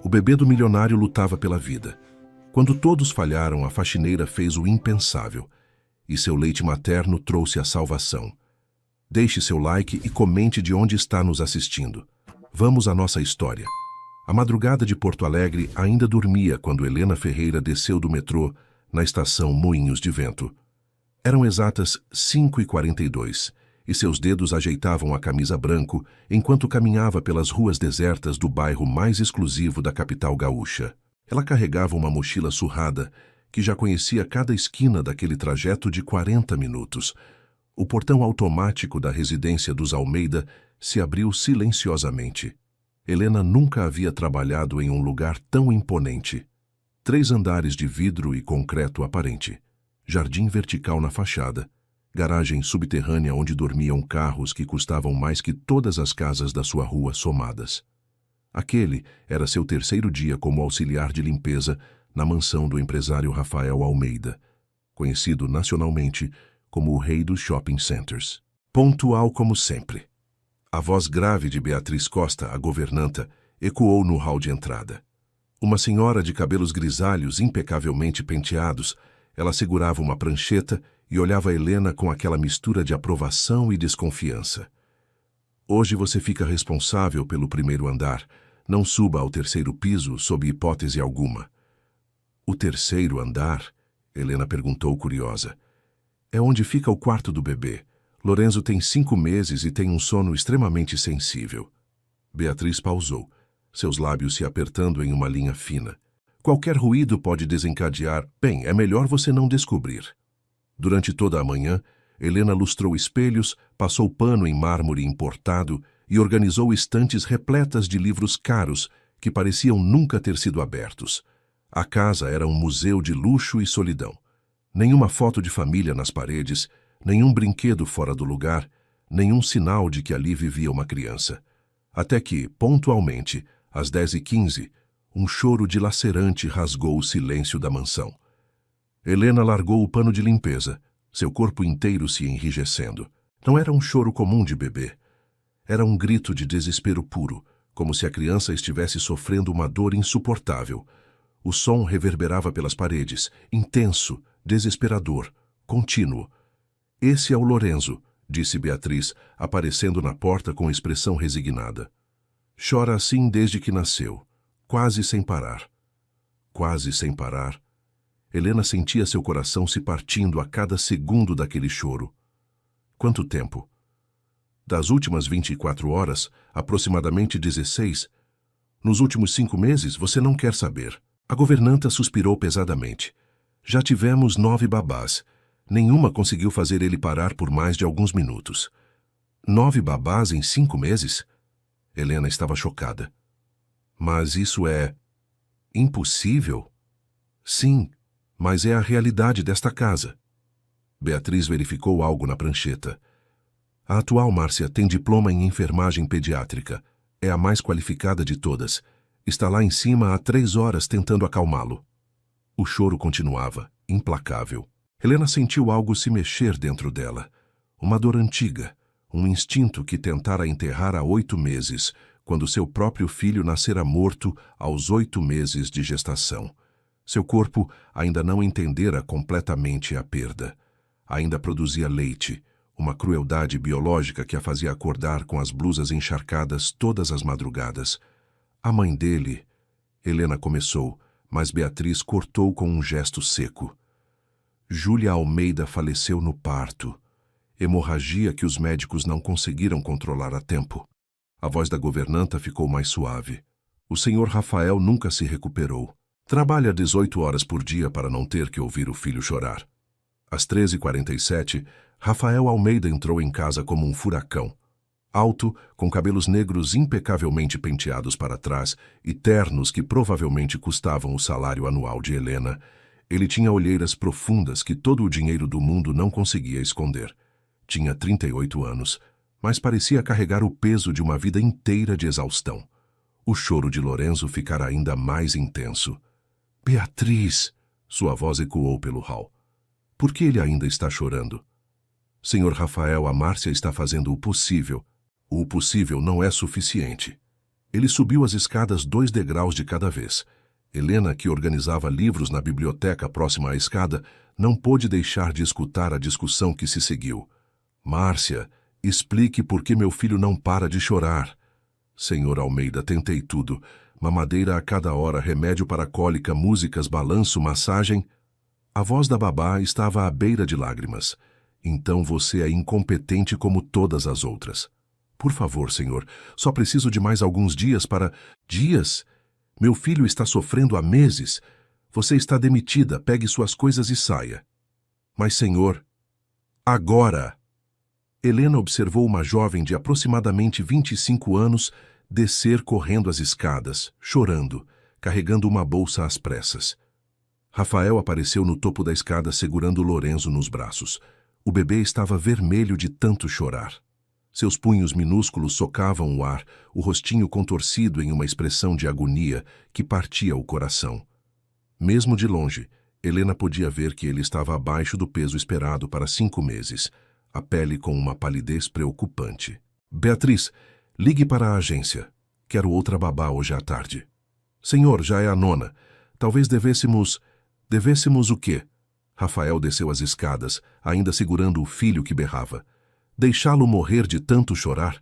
O bebê do milionário lutava pela vida. Quando todos falharam, a faxineira fez o impensável. E seu leite materno trouxe a salvação. Deixe seu like e comente de onde está nos assistindo. Vamos à nossa história. A madrugada de Porto Alegre ainda dormia quando Helena Ferreira desceu do metrô na estação Moinhos de Vento. Eram exatas 5h42 e seus dedos ajeitavam a camisa branco enquanto caminhava pelas ruas desertas do bairro mais exclusivo da capital gaúcha. Ela carregava uma mochila surrada que já conhecia cada esquina daquele trajeto de 40 minutos. O portão automático da residência dos Almeida se abriu silenciosamente. Helena nunca havia trabalhado em um lugar tão imponente. 3 andares de vidro e concreto aparente. Jardim vertical na fachada. Garagem subterrânea onde dormiam carros que custavam mais que todas as casas da sua rua somadas. Aquele era seu 3º dia como auxiliar de limpeza na mansão do empresário Rafael Almeida, conhecido nacionalmente como o rei dos shopping centers. Pontual como sempre. A voz grave de Beatriz Costa, a governanta, ecoou no hall de entrada. Uma senhora de cabelos grisalhos impecavelmente penteados, ela segurava uma prancheta e olhava Helena com aquela mistura de aprovação e desconfiança. Hoje você fica responsável pelo 1º andar. Não suba ao 3º piso sob hipótese alguma. O 3º andar? Helena perguntou curiosa. É onde fica o quarto do bebê. Lorenzo tem 5 meses e tem um sono extremamente sensível. Beatriz pausou, seus lábios se apertando em uma linha fina. Qualquer ruído pode desencadear. Bem, é melhor você não descobrir. Durante toda a manhã, Helena lustrou espelhos, passou pano em mármore importado e organizou estantes repletas de livros caros que pareciam nunca ter sido abertos. A casa era um museu de luxo e solidão. Nenhuma foto de família nas paredes, nenhum brinquedo fora do lugar, nenhum sinal de que ali vivia uma criança. Até que, pontualmente, às 10h15, um choro dilacerante rasgou o silêncio da mansão. Helena largou o pano de limpeza, seu corpo inteiro se enrijecendo. Não era um choro comum de bebê. Era um grito de desespero puro, como se a criança estivesse sofrendo uma dor insuportável. O som reverberava pelas paredes, intenso, desesperador, contínuo. Esse é o Lorenzo, disse Beatriz, aparecendo na porta com expressão resignada. Chora assim desde que nasceu, quase sem parar. Quase sem parar. Helena sentia seu coração se partindo a cada segundo daquele choro. Quanto tempo? Das últimas 24 horas, aproximadamente 16. Nos últimos 5 meses, você não quer saber. A governanta suspirou pesadamente. Já tivemos 9 babás. Nenhuma conseguiu fazer ele parar por mais de alguns minutos. 9 babás em 5 meses? Helena estava chocada. Mas isso é impossível? Sim, mas é a realidade desta casa. Beatriz verificou algo na prancheta. A atual Márcia tem diploma em enfermagem pediátrica. É a mais qualificada de todas. Está lá em cima há 3 horas tentando acalmá-lo. O choro continuava, implacável. Helena sentiu algo se mexer dentro dela. Uma dor antiga, um instinto que tentara enterrar há 8 meses, quando seu próprio filho nascera morto aos 8 meses de gestação. Seu corpo ainda não entendera completamente a perda. Ainda produzia leite, uma crueldade biológica que a fazia acordar com as blusas encharcadas todas as madrugadas. A mãe dele... Helena começou, mas Beatriz cortou com um gesto seco. Júlia Almeida faleceu no parto. Hemorragia que os médicos não conseguiram controlar a tempo. A voz da governanta ficou mais suave. O senhor Rafael nunca se recuperou. Trabalha 18 horas por dia para não ter que ouvir o filho chorar. Às 13h47, Rafael Almeida entrou em casa como um furacão. Alto, com cabelos negros impecavelmente penteados para trás e ternos que provavelmente custavam o salário anual de Helena, ele tinha olheiras profundas que todo o dinheiro do mundo não conseguia esconder. Tinha 38 anos, mas parecia carregar o peso de uma vida inteira de exaustão. O choro de Lorenzo ficara ainda mais intenso. Beatriz! Sua voz ecoou pelo hall. Por que ele ainda está chorando? Senhor Rafael, a Márcia está fazendo o possível. O possível não é suficiente. Ele subiu as escadas 2 degraus de cada vez. Helena, que organizava livros na biblioteca próxima à escada, não pôde deixar de escutar a discussão que se seguiu. Márcia, explique por que meu filho não para de chorar. Senhor Almeida, tentei tudo. Mamadeira a cada hora, remédio para cólica, músicas, balanço, massagem. A voz da babá estava à beira de lágrimas. Então você é incompetente como todas as outras. Por favor, senhor, só preciso de mais alguns dias para... Dias? Meu filho está sofrendo há meses. Você está demitida, pegue suas coisas e saia. Mas, senhor... Agora! Helena observou uma jovem de aproximadamente 25 anos descer correndo as escadas, chorando, carregando uma bolsa às pressas. Rafael apareceu no topo da escada segurando Lorenzo nos braços. O bebê estava vermelho de tanto chorar. Seus punhos minúsculos socavam o ar, o rostinho contorcido em uma expressão de agonia que partia o coração. Mesmo de longe, Helena podia ver que ele estava abaixo do peso esperado para 5 meses, a pele com uma palidez preocupante. Beatriz, ligue para a agência. Quero outra babá hoje à tarde. Senhor, já é a 9ª. Talvez devêssemos... Devêssemos o quê? Rafael desceu as escadas, ainda segurando o filho que berrava. Deixá-lo morrer de tanto chorar?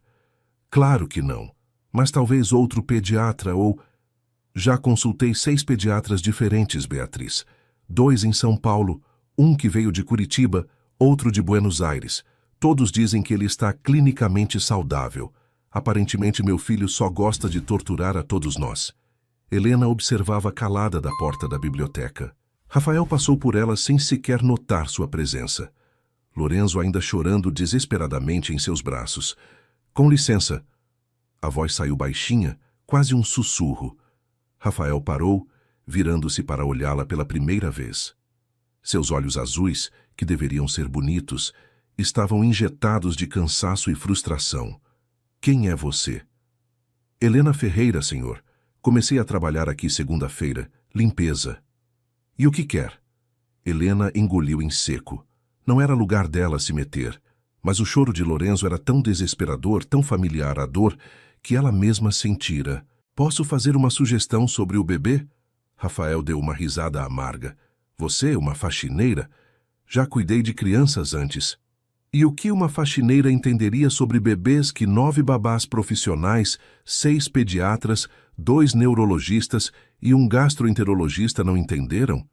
Claro que não. Mas talvez outro pediatra ou... Já consultei 6 pediatras diferentes, Beatriz. 2 em São Paulo, um que veio de Curitiba, outro de Buenos Aires. Todos dizem que ele está clinicamente saudável. Aparentemente meu filho só gosta de torturar a todos nós. Helena observava calada da porta da biblioteca. Rafael passou por ela sem sequer notar sua presença. Lorenzo ainda chorando desesperadamente em seus braços. Com licença. A voz saiu baixinha, quase um sussurro. Rafael parou, virando-se para olhá-la pela primeira vez. Seus olhos azuis, que deveriam ser bonitos, estavam injetados de cansaço e frustração. Quem é você? Helena Ferreira, senhor. Comecei a trabalhar aqui segunda-feira. Limpeza. E o que quer? Helena engoliu em seco. Não era lugar dela se meter, mas o choro de Lorenzo era tão desesperador, tão familiar à dor, que ela mesma sentira. Posso fazer uma sugestão sobre o bebê? Rafael deu uma risada amarga. Você, uma faxineira? Já cuidei de crianças antes. E o que uma faxineira entenderia sobre bebês que 9 babás profissionais, 6 pediatras, 2 neurologistas e um gastroenterologista não entenderam?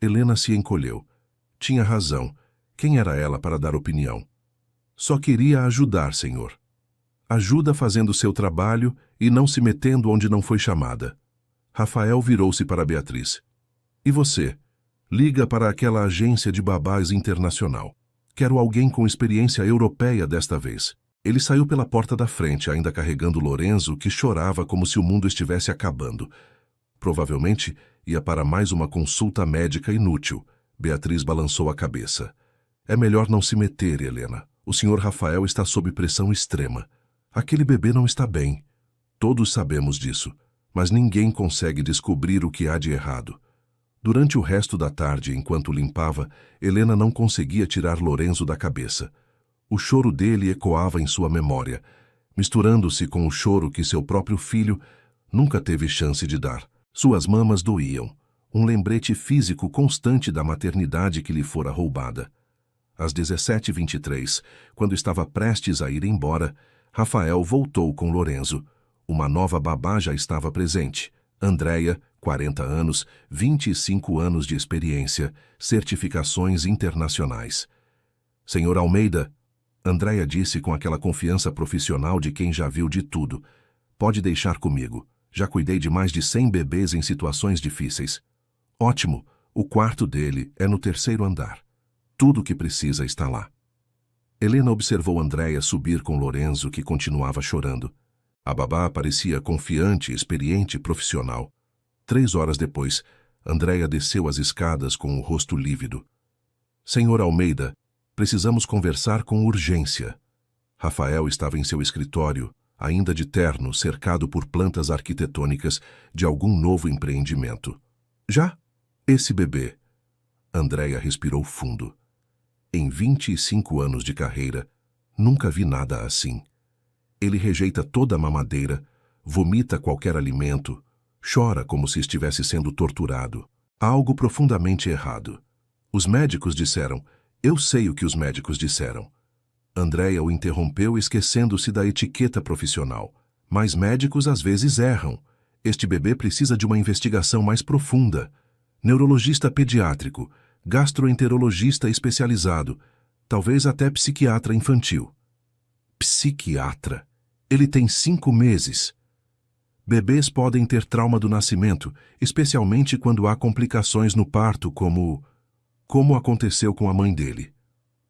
Helena se encolheu. Tinha razão. Quem era ela para dar opinião? Só queria ajudar, senhor. Ajuda fazendo seu trabalho e não se metendo onde não foi chamada. Rafael virou-se para Beatriz. E você? Liga para aquela agência de babás internacional. Quero alguém com experiência europeia desta vez. Ele saiu pela porta da frente, ainda carregando Lorenzo, que chorava como se o mundo estivesse acabando. Provavelmente ia para mais uma consulta médica inútil. Beatriz balançou a cabeça. É melhor não se meter, Helena. O senhor Rafael está sob pressão extrema. Aquele bebê não está bem. Todos sabemos disso, mas ninguém consegue descobrir o que há de errado. Durante o resto da tarde, enquanto limpava, Helena não conseguia tirar Lorenzo da cabeça. O choro dele ecoava em sua memória, misturando-se com o choro que seu próprio filho nunca teve chance de dar. Suas mamas doíam, um lembrete físico constante da maternidade que lhe fora roubada. Às 17h23, quando estava prestes a ir embora, Rafael voltou com Lorenzo. Uma nova babá já estava presente. Andréia, 40 anos, 25 anos de experiência, certificações internacionais. Senhor Almeida, Andréia disse com aquela confiança profissional de quem já viu de tudo. Pode deixar comigo. Já cuidei de mais de 100 bebês em situações difíceis. Ótimo, o quarto dele é no 3º andar. Tudo o que precisa está lá. Helena observou Andréia subir com Lorenzo, que continuava chorando. A babá parecia confiante, experiente, profissional. 3 horas depois, Andréia desceu as escadas com o rosto lívido. Senhor Almeida, precisamos conversar com urgência. Rafael estava em seu escritório, ainda de terno, cercado por plantas arquitetônicas de algum novo empreendimento. Já? Esse bebê. Andréia respirou fundo. Em 25 anos de carreira, nunca vi nada assim. Ele rejeita toda a mamadeira, vomita qualquer alimento, chora como se estivesse sendo torturado. Há algo profundamente errado. Os médicos disseram. Eu sei o que os médicos disseram. Andréia o interrompeu, esquecendo-se da etiqueta profissional. Mas médicos às vezes erram. Este bebê precisa de uma investigação mais profunda. Neurologista pediátrico, gastroenterologista especializado, talvez até psiquiatra infantil. Psiquiatra? Ele tem 5 meses. Bebês podem ter trauma do nascimento, especialmente quando há complicações no parto, como aconteceu com a mãe dele.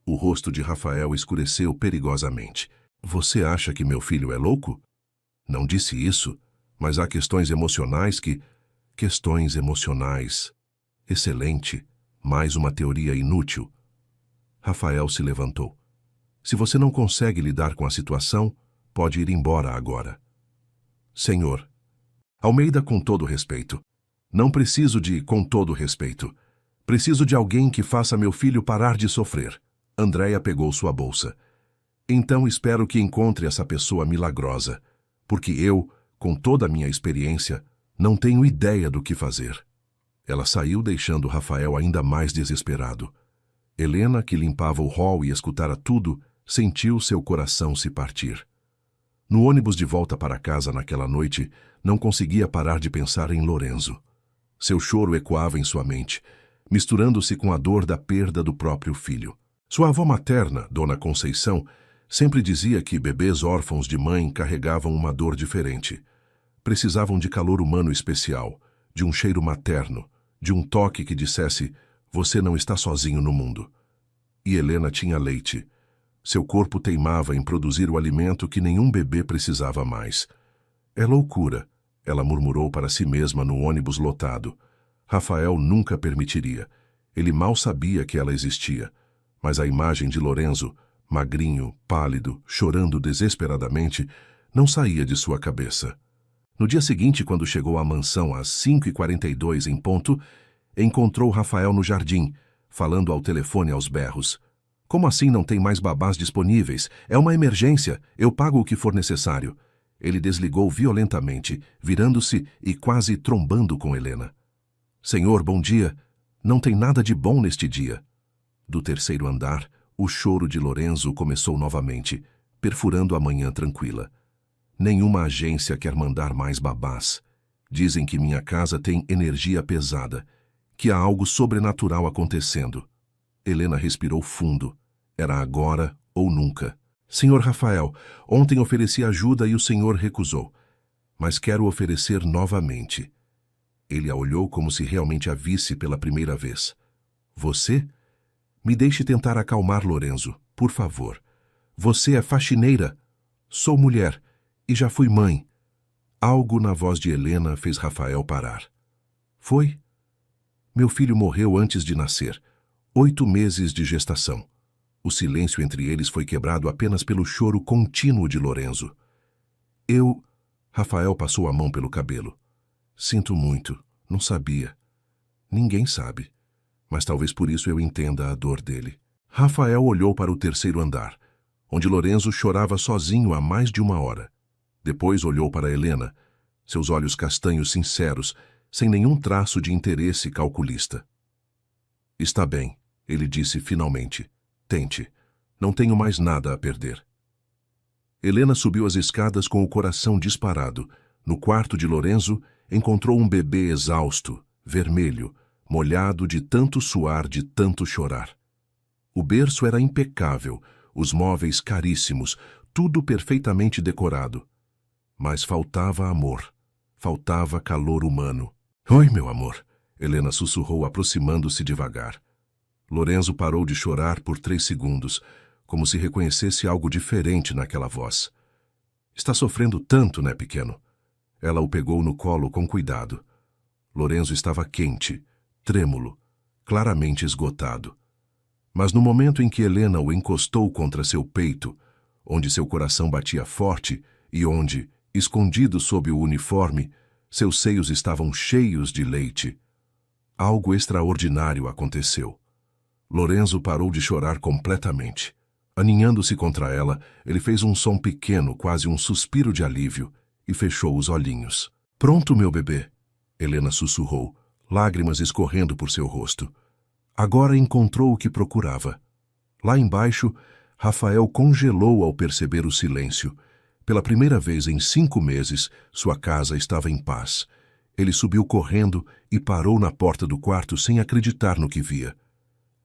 O rosto de Rafael escureceu perigosamente. Você acha que meu filho é louco? Não disse isso, mas há questões emocionais que... Questões emocionais. Excelente. Mais uma teoria inútil. Rafael se levantou. Se você não consegue lidar com a situação, pode ir embora agora. Senhor. Almeida, com todo respeito. Não preciso de com todo respeito. Preciso de alguém que faça meu filho parar de sofrer. Andréia pegou sua bolsa. Então espero que encontre essa pessoa milagrosa, porque eu, com toda a minha experiência, não tenho ideia do que fazer. Ela saiu, deixando Rafael ainda mais desesperado. Helena, que limpava o hall e escutara tudo, sentiu seu coração se partir. No ônibus de volta para casa naquela noite, não conseguia parar de pensar em Lorenzo. Seu choro ecoava em sua mente, misturando-se com a dor da perda do próprio filho. Sua avó materna, Dona Conceição, sempre dizia que bebês órfãos de mãe carregavam uma dor diferente. Precisavam de calor humano especial, de um cheiro materno, de um toque que dissesse, você não está sozinho no mundo. E Helena tinha leite. Seu corpo teimava em produzir o alimento que nenhum bebê precisava mais. É loucura, ela murmurou para si mesma no ônibus lotado. Rafael nunca permitiria. Ele mal sabia que ela existia. Mas a imagem de Lorenzo, magrinho, pálido, chorando desesperadamente, não saía de sua cabeça. No dia seguinte, quando chegou à mansão às 5h42 em ponto, encontrou Rafael no jardim, falando ao telefone aos berros. Como assim não tem mais babás disponíveis? É uma emergência, eu pago o que for necessário. Ele desligou violentamente, virando-se e quase trombando com Helena. Senhor, bom dia. Não tem nada de bom neste dia. Do terceiro andar, o choro de Lorenzo começou novamente, perfurando a manhã tranquila. Nenhuma agência quer mandar mais babás. Dizem que minha casa tem energia pesada, que há algo sobrenatural acontecendo. Helena respirou fundo. Era agora ou nunca. Senhor Rafael, ontem ofereci ajuda e o senhor recusou. Mas quero oferecer novamente. Ele a olhou como se realmente a visse pela primeira vez. Você? Me deixe tentar acalmar Lorenzo, por favor. Você é faxineira. Sou mulher e já fui mãe. Algo na voz de Helena fez Rafael parar. Foi? Meu filho morreu antes de nascer. 8 meses de gestação. O silêncio entre eles foi quebrado apenas pelo choro contínuo de Lorenzo. Rafael passou a mão pelo cabelo. Sinto muito, não sabia. Ninguém sabe. Mas talvez por isso eu entenda a dor dele. Rafael olhou para o terceiro andar, onde Lorenzo chorava sozinho há mais de 1 hora. Depois olhou para Helena, seus olhos castanhos sinceros, sem nenhum traço de interesse calculista. Está bem, ele disse finalmente. Tente. Não tenho mais nada a perder. Helena subiu as escadas com o coração disparado. No quarto de Lorenzo, encontrou um bebê exausto, vermelho, molhado de tanto suar, de tanto chorar. O berço era impecável, os móveis caríssimos, tudo perfeitamente decorado. Mas faltava amor, faltava calor humano. Oi, meu amor, Helena sussurrou, aproximando-se devagar. Lorenzo parou de chorar por 3 segundos, como se reconhecesse algo diferente naquela voz. Está sofrendo tanto, né, pequeno? Ela o pegou no colo com cuidado. Lorenzo estava quente, trêmulo, claramente esgotado. Mas no momento em que Helena o encostou contra seu peito, onde seu coração batia forte e onde, escondido sob o uniforme, seus seios estavam cheios de leite, algo extraordinário aconteceu. Lorenzo parou de chorar completamente. Aninhando-se contra ela, ele fez um som pequeno, quase um suspiro de alívio, e fechou os olhinhos. Pronto, meu bebê, Helena sussurrou, lágrimas escorrendo por seu rosto. Agora encontrou o que procurava. Lá embaixo, Rafael congelou ao perceber o silêncio. Pela primeira vez em 5 meses, sua casa estava em paz. Ele subiu correndo e parou na porta do quarto sem acreditar no que via.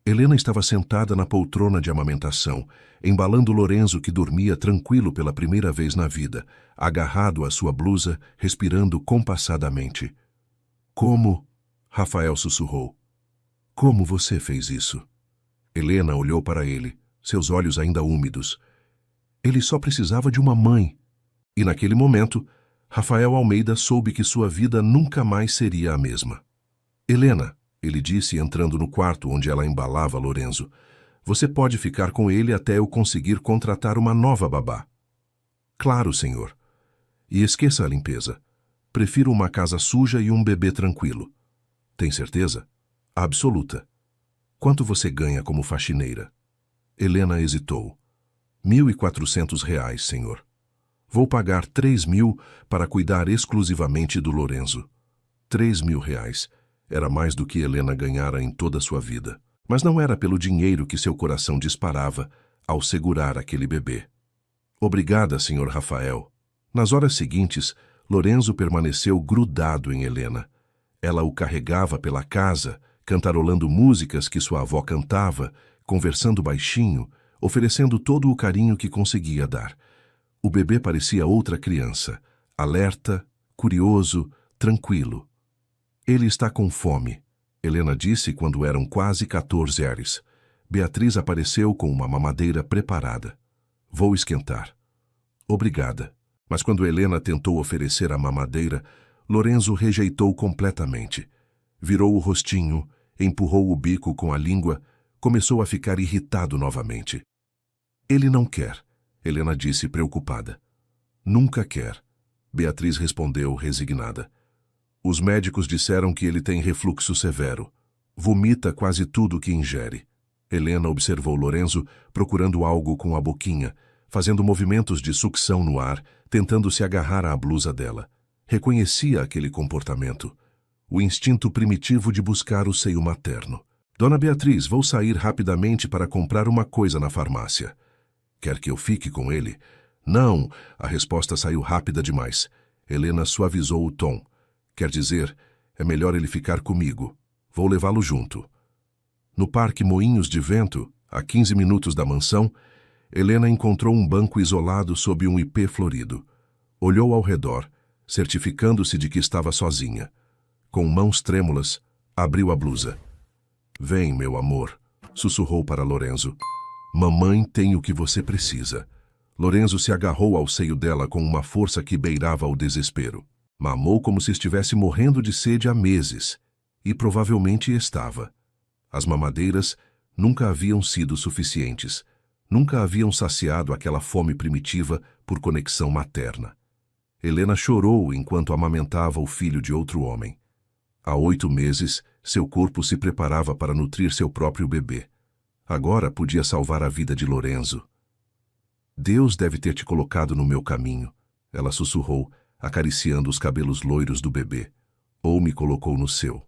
Helena estava sentada na poltrona de amamentação, embalando Lorenzo, que dormia tranquilo pela primeira vez na vida, agarrado à sua blusa, respirando compassadamente. Como? Rafael sussurrou. Como você fez isso? Helena olhou para ele, seus olhos ainda úmidos. Ele só precisava de uma mãe. E naquele momento, Rafael Almeida soube que sua vida nunca mais seria a mesma. Helena, ele disse entrando no quarto onde ela embalava Lorenzo, você pode ficar com ele até eu conseguir contratar uma nova babá. Claro, senhor. E esqueça a limpeza. Prefiro uma casa suja e um bebê tranquilo. Tem certeza? Absoluta. Quanto você ganha como faxineira? Helena hesitou. R$ 1.400, senhor. Vou pagar 3.000 para cuidar exclusivamente do Lorenzo. R$ 3.000. Era mais do que Helena ganhara em toda a sua vida. Mas não era pelo dinheiro que seu coração disparava ao segurar aquele bebê. Obrigada, senhor Rafael. Nas horas seguintes, Lorenzo permaneceu grudado em Helena. Ela o carregava pela casa, cantarolando músicas que sua avó cantava, conversando baixinho, oferecendo todo o carinho que conseguia dar. O bebê parecia outra criança, alerta, curioso, tranquilo. Ele está com fome, Helena disse quando eram quase 14 horas. Beatriz apareceu com uma mamadeira preparada. Vou esquentar. Obrigada. Mas quando Helena tentou oferecer a mamadeira, Lorenzo rejeitou completamente. Virou o rostinho, empurrou o bico com a língua, começou a ficar irritado novamente. Ele não quer, Helena disse preocupada. Nunca quer, Beatriz respondeu resignada. Os médicos disseram que ele tem refluxo severo. Vomita quase tudo que ingere. Helena observou Lorenzo procurando algo com a boquinha, fazendo movimentos de sucção no ar, tentando se agarrar à blusa dela. Reconhecia aquele comportamento. O instinto primitivo de buscar o seio materno. Dona Beatriz, vou sair rapidamente para comprar uma coisa na farmácia. Quer que eu fique com ele? Não, a resposta saiu rápida demais. Helena suavizou o tom. Quer dizer, é melhor ele ficar comigo. Vou levá-lo junto. No Parque Moinhos de Vento, a 15 minutos da mansão, Helena encontrou um banco isolado sob um ipê florido. Olhou ao redor, certificando-se de que estava sozinha. Com mãos trêmulas, abriu a blusa. Vem, meu amor, sussurrou para Lorenzo. Mamãe tem o que você precisa. Lorenzo se agarrou ao seio dela com uma força que beirava o desespero. Mamou como se estivesse morrendo de sede há meses. E provavelmente estava. As mamadeiras nunca haviam sido suficientes. Nunca haviam saciado aquela fome primitiva por conexão materna. Helena chorou enquanto amamentava o filho de outro homem. Há 8 meses, seu corpo se preparava para nutrir seu próprio bebê. Agora podia salvar a vida de Lorenzo. Deus deve ter te colocado no meu caminho, ela sussurrou, acariciando os cabelos loiros do bebê. Ou me colocou no seu.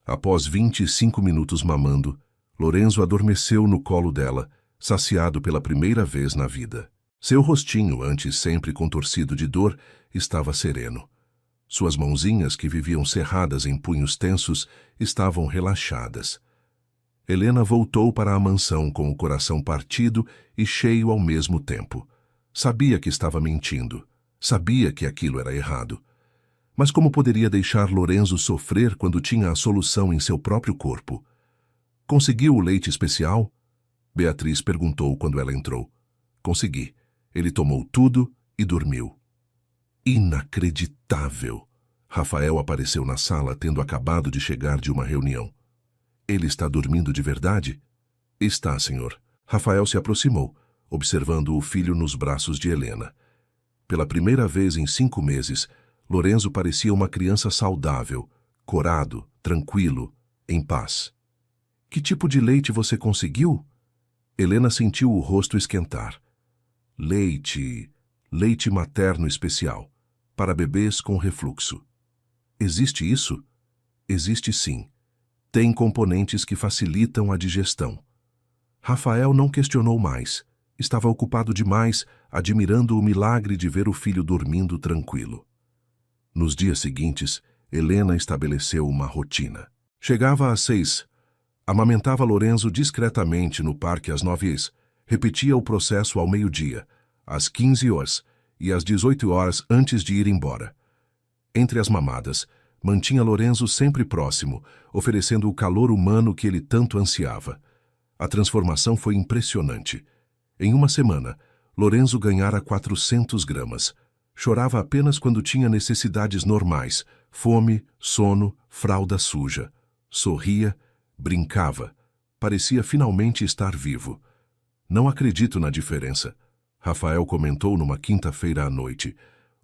Após 25 minutos mamando, Lorenzo adormeceu no colo dela, saciado pela primeira vez na vida. Seu rostinho, antes sempre contorcido de dor, estava sereno. Suas mãozinhas, que viviam cerradas em punhos tensos, estavam relaxadas. Helena voltou para a mansão com o coração partido e cheio ao mesmo tempo. Sabia que estava mentindo. Sabia que aquilo era errado. Mas como poderia deixar Lorenzo sofrer quando tinha a solução em seu próprio corpo? Conseguiu o leite especial? Beatriz perguntou quando ela entrou. Consegui. Ele tomou tudo e dormiu. Inacreditável! Rafael apareceu na sala tendo acabado de chegar de uma reunião. Ele está dormindo de verdade? Está, senhor. Rafael se aproximou, observando o filho nos braços de Helena. Pela primeira vez em 5 meses, Lorenzo parecia uma criança saudável, corado, tranquilo, em paz. Que tipo de leite você conseguiu? Helena sentiu o rosto esquentar. Leite materno especial. para bebês com refluxo. Existe isso? Existe sim. Tem componentes que facilitam a digestão. Rafael não questionou mais. Estava ocupado demais, admirando o milagre de ver o filho dormindo tranquilo. Nos dias seguintes, Helena estabeleceu uma rotina. Chegava às 6, amamentava Lorenzo discretamente no parque às 9, repetia o processo ao meio-dia, às 15 horas e às 18 horas antes de ir embora. Entre as mamadas, mantinha Lorenzo sempre próximo, oferecendo o calor humano que ele tanto ansiava. A transformação foi impressionante. Em uma semana, Lorenzo ganhara 400 gramas. Chorava apenas quando tinha necessidades normais, fome, sono, fralda suja. Sorria, brincava. Parecia finalmente estar vivo. Não acredito na diferença, Rafael comentou numa quinta-feira à noite,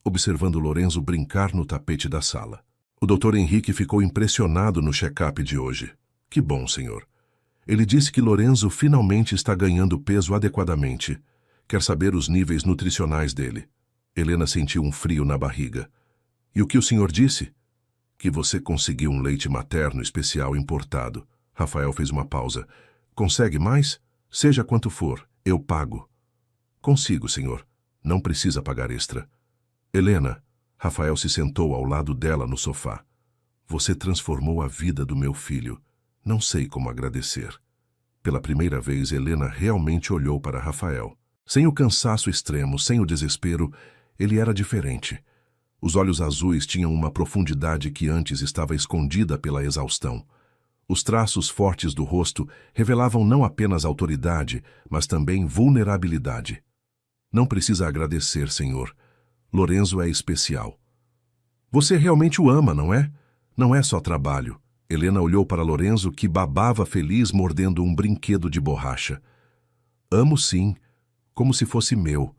observando Lorenzo brincar no tapete da sala. O Dr. Henrique ficou impressionado no check-up de hoje. Que bom, senhor. Ele disse que Lorenzo finalmente está ganhando peso adequadamente. Quer saber os níveis nutricionais dele. Helena sentiu um frio na barriga. E o que o senhor disse? Que você conseguiu um leite materno especial importado. Rafael fez uma pausa. Consegue mais? Seja quanto for, eu pago. Consigo, senhor. Não precisa pagar extra. Helena, Rafael se sentou ao lado dela no sofá. Você transformou a vida do meu filho. Não sei como agradecer. Pela primeira vez, Helena realmente olhou para Rafael. Sem o cansaço extremo, sem o desespero, ele era diferente. Os olhos azuis tinham uma profundidade que antes estava escondida pela exaustão. Os traços fortes do rosto revelavam não apenas autoridade, mas também vulnerabilidade. Não precisa agradecer, senhor. Lorenzo é especial. Você realmente o ama, não é? Não é só trabalho. Helena olhou para Lorenzo, que babava feliz mordendo um brinquedo de borracha. Amo sim, como se fosse meu.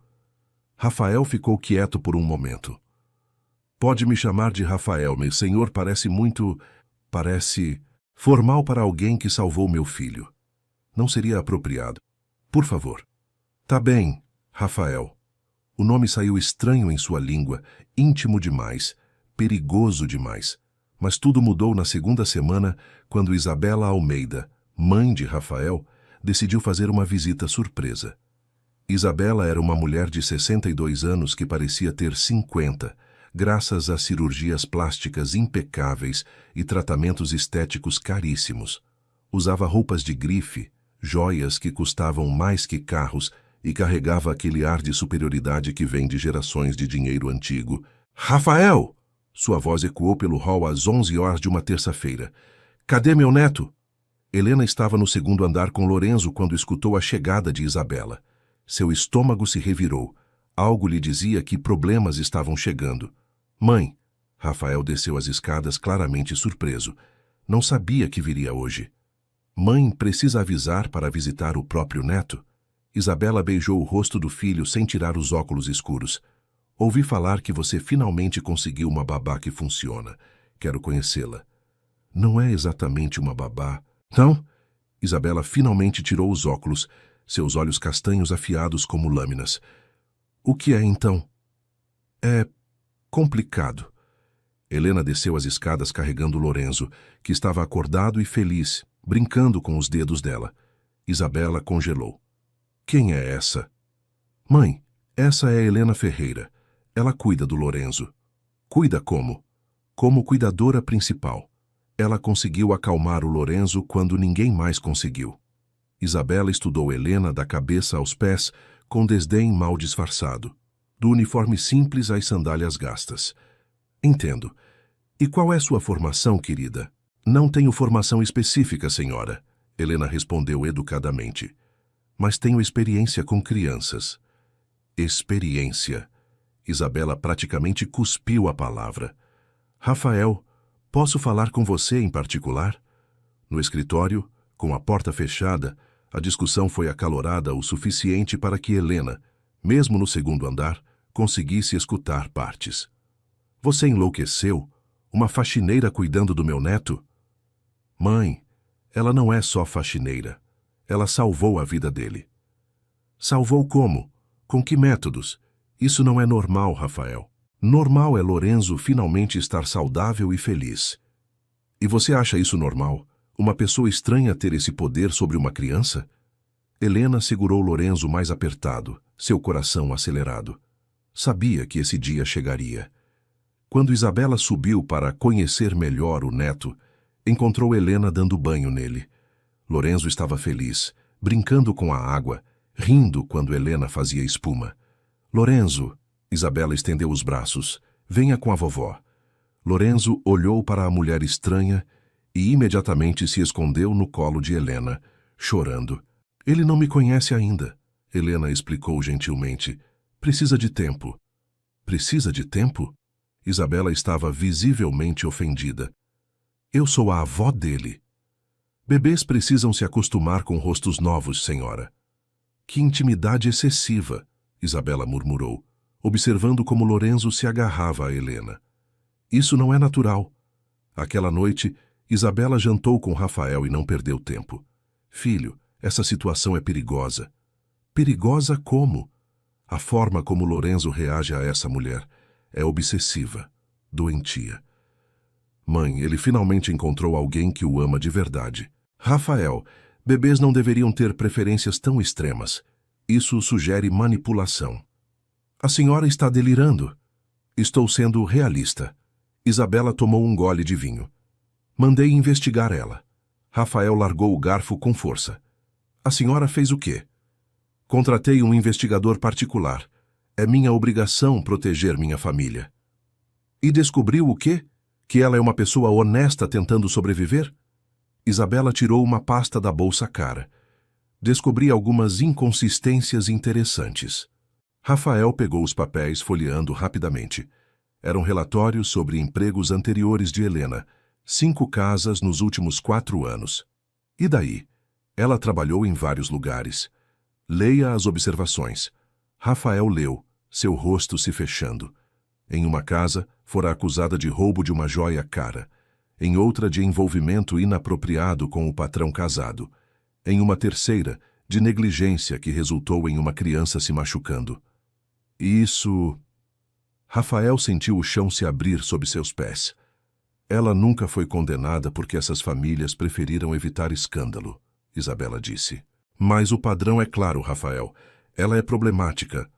Rafael ficou quieto por um momento. Pode me chamar de Rafael, meu senhor parece formal para alguém que salvou meu filho. Não seria apropriado. Por favor. Tá bem, Rafael. O nome saiu estranho em sua língua, íntimo demais, perigoso demais. Mas tudo mudou na segunda semana, quando Isabela Almeida, mãe de Rafael, decidiu fazer uma visita surpresa. Isabela era uma mulher de 62 anos que parecia ter 50, graças a cirurgias plásticas impecáveis e tratamentos estéticos caríssimos. Usava roupas de grife, joias que custavam mais que carros e carregava aquele ar de superioridade que vem de gerações de dinheiro antigo. Rafael! Sua voz ecoou pelo hall às 11 horas de uma terça-feira. Cadê meu neto? Helena estava no segundo andar com Lorenzo quando escutou a chegada de Isabela. Seu estômago se revirou. Algo lhe dizia que problemas estavam chegando. Mãe, Rafael desceu as escadas claramente surpreso. Não sabia que viria hoje. Mãe precisa avisar para visitar o próprio neto? Isabela beijou o rosto do filho sem tirar os óculos escuros. Ouvi falar que você finalmente conseguiu uma babá que funciona. Quero conhecê-la. Não é exatamente uma babá. Não? Isabela finalmente tirou os óculos, seus olhos castanhos afiados como lâminas. O que é então? É complicado. Helena desceu as escadas carregando Lorenzo, que estava acordado e feliz, brincando com os dedos dela. Isabela congelou. Quem é essa? Mãe, essa é Helena Ferreira. Ela cuida do Lorenzo. Cuida como? Como cuidadora principal. Ela conseguiu acalmar o Lorenzo quando ninguém mais conseguiu. Isabela estudou Helena da cabeça aos pés, com desdém mal disfarçado. Do uniforme simples às sandálias gastas. Entendo. E qual é sua formação, querida? Não tenho formação específica, senhora. Helena respondeu educadamente. Mas tenho experiência com crianças. Experiência. Isabela praticamente cuspiu a palavra. Rafael, posso falar com você em particular? No escritório, com a porta fechada, a discussão foi acalorada o suficiente para que Helena, mesmo no segundo andar, conseguisse escutar partes. Você enlouqueceu? Uma faxineira cuidando do meu neto? Mãe, ela não é só faxineira. Ela salvou a vida dele. Salvou como? Com que métodos? Isso não é normal, Rafael. Normal é Lorenzo finalmente estar saudável e feliz. E você acha isso normal? Uma pessoa estranha ter esse poder sobre uma criança? Helena segurou Lorenzo mais apertado, seu coração acelerado. Sabia que esse dia chegaria. Quando Isabela subiu para conhecer melhor o neto, encontrou Helena dando banho nele. Lorenzo estava feliz, brincando com a água, rindo quando Helena fazia espuma. Lorenzo, Isabela estendeu os braços, venha com a vovó. Lorenzo olhou para a mulher estranha e imediatamente se escondeu no colo de Helena, chorando. Ele não me conhece ainda, Helena explicou gentilmente. Precisa de tempo. Precisa de tempo? Isabela estava visivelmente ofendida. Eu sou a avó dele. Bebês precisam se acostumar com rostos novos, senhora. Que intimidade excessiva, Isabela murmurou, observando como Lorenzo se agarrava a Helena. Isso não é natural. Aquela noite, Isabela jantou com Rafael e não perdeu tempo. Filho, essa situação é perigosa. Perigosa como? A forma como Lorenzo reage a essa mulher é obsessiva, doentia. Mãe, ele finalmente encontrou alguém que o ama de verdade. Rafael, bebês não deveriam ter preferências tão extremas. Isso sugere manipulação. A senhora está delirando. Estou sendo realista. Isabela tomou um gole de vinho. Mandei investigar ela. Rafael largou o garfo com força. A senhora fez o quê? Contratei um investigador particular. É minha obrigação proteger minha família. E descobriu o quê? Que ela é uma pessoa honesta tentando sobreviver? Isabela tirou uma pasta da bolsa cara. Descobri algumas inconsistências interessantes. Rafael pegou os papéis folheando rapidamente. Eram relatórios sobre empregos anteriores de Helena, 5 casas nos últimos 4 anos. E daí? Ela trabalhou em vários lugares. Leia as observações. Rafael leu, seu rosto se fechando. Em uma casa, fora acusada de roubo de uma joia cara. Em outra, de envolvimento inapropriado com o patrão casado. Em uma terceira, de negligência que resultou em uma criança se machucando. Isso... Rafael sentiu o chão se abrir sob seus pés. Ela nunca foi condenada porque essas famílias preferiram evitar escândalo, Isabela disse. Mas o padrão é claro, Rafael. Ela é problemática.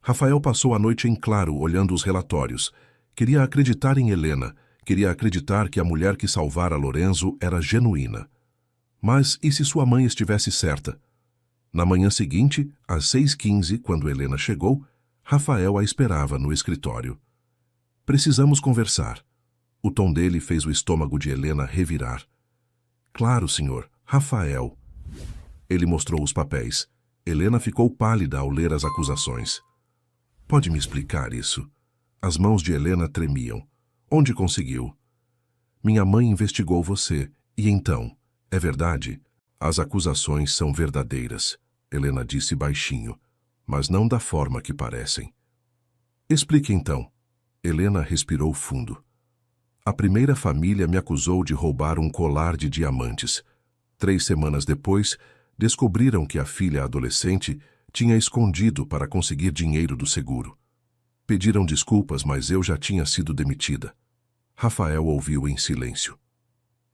Rafael passou a noite em claro, olhando os relatórios. Queria acreditar em Helena. Queria acreditar que a mulher que salvara Lorenzo era genuína. Mas e se sua mãe estivesse certa? Na manhã seguinte, às 6h15, quando Helena chegou, Rafael a esperava no escritório. Precisamos conversar. O tom dele fez o estômago de Helena revirar. Claro, senhor. Rafael. Ele mostrou os papéis. Helena ficou pálida ao ler as acusações. Pode me explicar isso? As mãos de Helena tremiam. Onde conseguiu? Minha mãe investigou você. E então? É verdade? As acusações são verdadeiras, Helena disse baixinho, mas não da forma que parecem. Explique então. Helena respirou fundo. A primeira família me acusou de roubar um colar de diamantes. 3 semanas depois, descobriram que a filha adolescente tinha escondido para conseguir dinheiro do seguro. Pediram desculpas, mas eu já tinha sido demitida. Rafael ouviu em silêncio.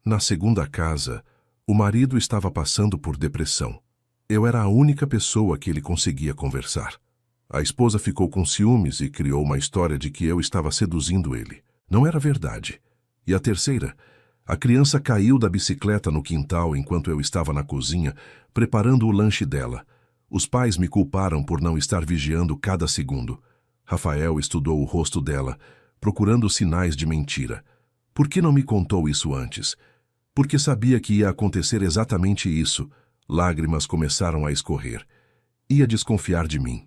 Na segunda casa, o marido estava passando por depressão. Eu era a única pessoa que ele conseguia conversar. A esposa ficou com ciúmes e criou uma história de que eu estava seduzindo ele. Não era verdade. E a terceira, a criança caiu da bicicleta no quintal enquanto eu estava na cozinha, preparando o lanche dela. Os pais me culparam por não estar vigiando cada segundo. Rafael estudou o rosto dela, procurando sinais de mentira. Por que não me contou isso antes? Porque sabia que ia acontecer exatamente isso. Lágrimas começaram a escorrer. Ia desconfiar de mim.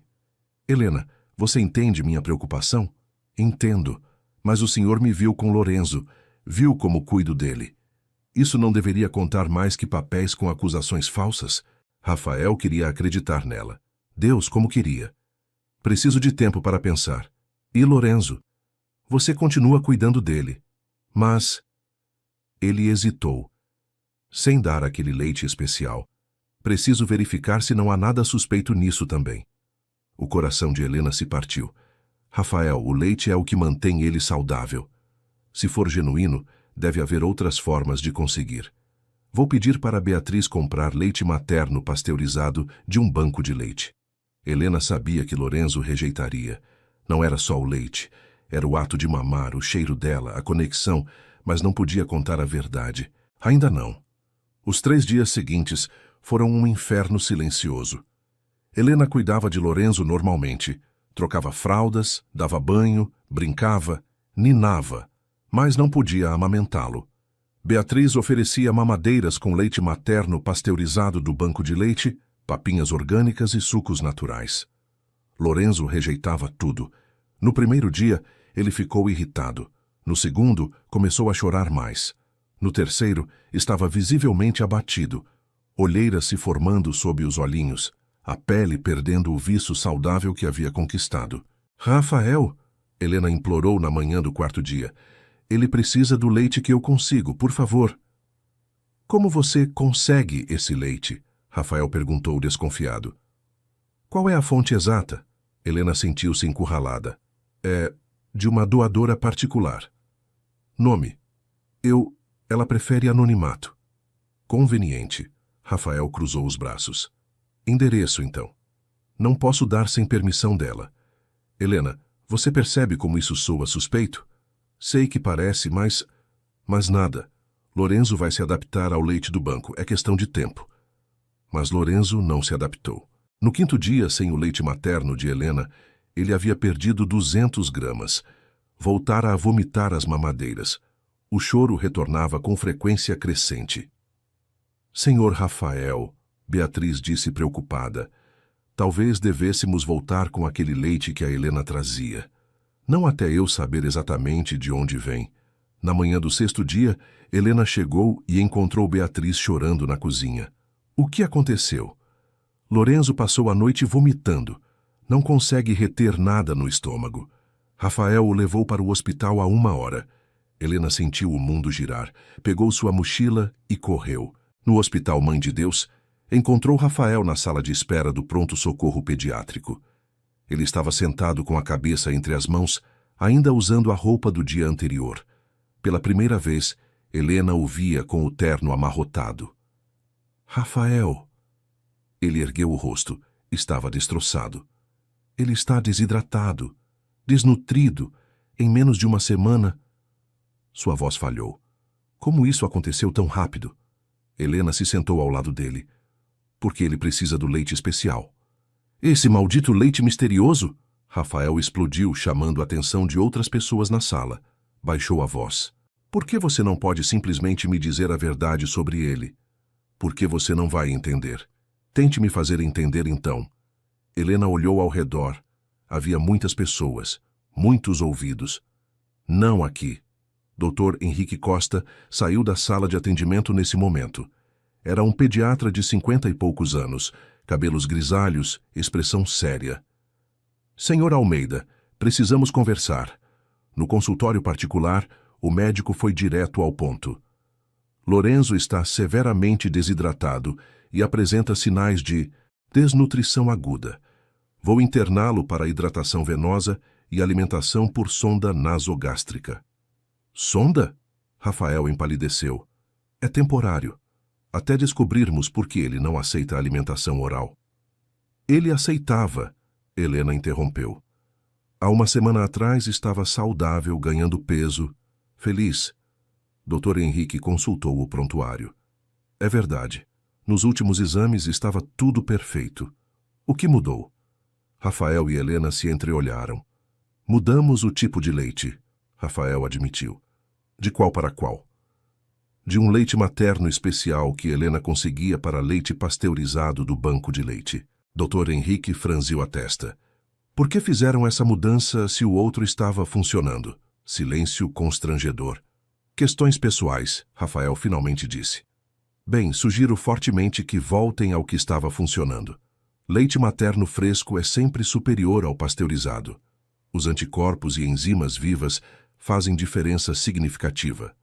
Helena, você entende minha preocupação? Entendo. Mas o senhor me viu com Lorenzo. Viu como cuido dele. Isso não deveria contar mais que papéis com acusações falsas? Rafael queria acreditar nela. Deus, como queria. Preciso de tempo para pensar. E Lorenzo? Você continua cuidando dele. Mas... Ele hesitou. Sem dar aquele leite especial. Preciso verificar se não há nada suspeito nisso também. O coração de Helena se partiu. Rafael, o leite é o que mantém ele saudável. Se for genuíno, deve haver outras formas de conseguir. Vou pedir para Beatriz comprar leite materno pasteurizado de um banco de leite. Helena sabia que Lorenzo rejeitaria. Não era só o leite, era o ato de mamar, o cheiro dela, a conexão, mas não podia contar a verdade. Ainda não. Os 3 dias seguintes foram um inferno silencioso. Helena cuidava de Lorenzo normalmente. Trocava fraldas, dava banho, brincava, ninava, mas não podia amamentá-lo. Beatriz oferecia mamadeiras com leite materno pasteurizado do banco de leite, papinhas orgânicas e sucos naturais. Lorenzo rejeitava tudo. No primeiro dia, ele ficou irritado. No segundo, começou a chorar mais. No terceiro, estava visivelmente abatido, olheiras se formando sob os olhinhos, a pele perdendo o viço saudável que havia conquistado. Rafael, Helena implorou na manhã do 4º dia, ele precisa do leite que eu consigo, por favor. Como você consegue esse leite? Rafael perguntou desconfiado. Qual é a fonte exata? Helena sentiu-se encurralada. É de uma doadora particular. Nome? Ela prefere anonimato. Conveniente. Rafael cruzou os braços. Endereço, então. Não posso dar sem permissão dela. Helena, você percebe como isso soa suspeito? Sei que parece, mas nada. Lorenzo vai se adaptar ao leite do banco, é questão de tempo. Mas Lorenzo não se adaptou. No 5º dia, sem o leite materno de Helena, ele havia perdido 200 gramas. Voltara a vomitar as mamadeiras. O choro retornava com frequência crescente. Senhor Rafael, Beatriz disse preocupada, talvez devêssemos voltar com aquele leite que a Helena trazia. Não até eu saber exatamente de onde vem. Na manhã do 6º dia, Helena chegou e encontrou Beatriz chorando na cozinha. O que aconteceu? Lorenzo passou a noite vomitando. Não consegue reter nada no estômago. Rafael o levou para o hospital há 1 hora. Helena sentiu o mundo girar, pegou sua mochila e correu. No Hospital Mãe de Deus, encontrou Rafael na sala de espera do pronto-socorro pediátrico. Ele estava sentado com a cabeça entre as mãos, ainda usando a roupa do dia anterior. Pela primeira vez, Helena o via com o terno amarrotado. Rafael. Ele ergueu o rosto. Estava destroçado. Ele está desidratado, desnutrido. Em menos de 1 semana... Sua voz falhou. Como isso aconteceu tão rápido? Helena se sentou ao lado dele. Porque ele precisa do leite especial. Esse maldito leite misterioso? Rafael explodiu, chamando a atenção de outras pessoas na sala. Baixou a voz. Por que você não pode simplesmente me dizer a verdade sobre ele? Por que você não vai entender? Tente me fazer entender então. Helena olhou ao redor. Havia muitas pessoas, muitos ouvidos. Não aqui. Dr. Henrique Costa saiu da sala de atendimento nesse momento. Era um pediatra de 50 e poucos anos, cabelos grisalhos, expressão séria. Senhor Almeida, precisamos conversar. No consultório particular, o médico foi direto ao ponto. Lorenzo está severamente desidratado e apresenta sinais de desnutrição aguda. Vou interná-lo para hidratação venosa e alimentação por sonda nasogástrica. Sonda? Rafael empalideceu. É temporário. Até descobrirmos por que ele não aceita a alimentação oral. Ele aceitava, Helena interrompeu. Há 1 semana atrás estava saudável, ganhando peso, feliz. Dr. Henrique consultou o prontuário. É verdade. Nos últimos exames estava tudo perfeito. O que mudou? Rafael e Helena se entreolharam. Mudamos o tipo de leite, Rafael admitiu. De qual para qual? De um leite materno especial que Helena conseguia para leite pasteurizado do banco de leite. Dr. Henrique franziu a testa. Por que fizeram essa mudança se o outro estava funcionando? Silêncio constrangedor. Questões pessoais, Rafael finalmente disse. Bem, sugiro fortemente que voltem ao que estava funcionando. Leite materno fresco é sempre superior ao pasteurizado. Os anticorpos e enzimas vivas fazem diferença significativa.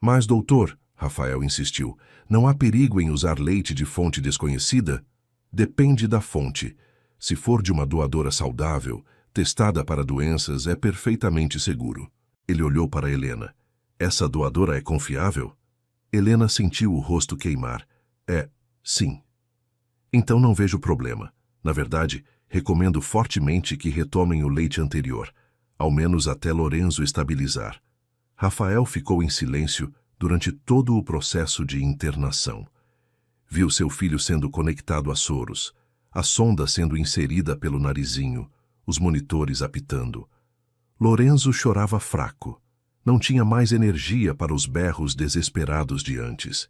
Mas, doutor, Rafael insistiu, não há perigo em usar leite de fonte desconhecida? Depende da fonte. Se for de uma doadora saudável, testada para doenças, é perfeitamente seguro. Ele olhou para Helena. Essa doadora é confiável? Helena sentiu o rosto queimar. Sim. Então não vejo problema. Na verdade, recomendo fortemente que retomem o leite anterior, ao menos até Lorenzo estabilizar. Rafael ficou em silêncio durante todo o processo de internação. Viu seu filho sendo conectado a soros, a sonda sendo inserida pelo narizinho, os monitores apitando. Lorenzo chorava fraco. Não tinha mais energia para os berros desesperados de antes.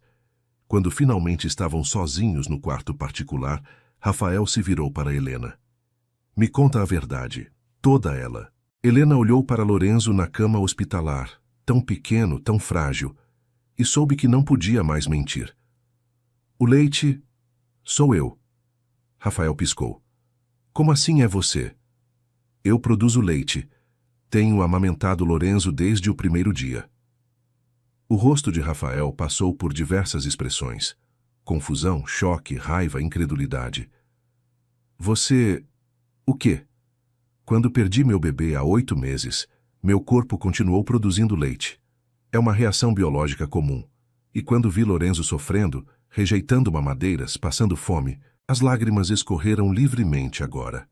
Quando finalmente estavam sozinhos no quarto particular, Rafael se virou para Helena. Me conta a verdade, toda ela. Helena olhou para Lorenzo na cama hospitalar, tão pequeno, tão frágil, e soube que não podia mais mentir. O leite sou eu. Rafael piscou. Como assim é você? Eu produzo leite. Tenho amamentado Lorenzo desde o primeiro dia. O rosto de Rafael passou por diversas expressões. Confusão, choque, raiva, incredulidade. Você... o quê? Quando perdi meu bebê há 8 meses, meu corpo continuou produzindo leite. É uma reação biológica comum. E quando vi Lorenzo sofrendo, rejeitando mamadeiras, passando fome, as lágrimas escorreram livremente agora.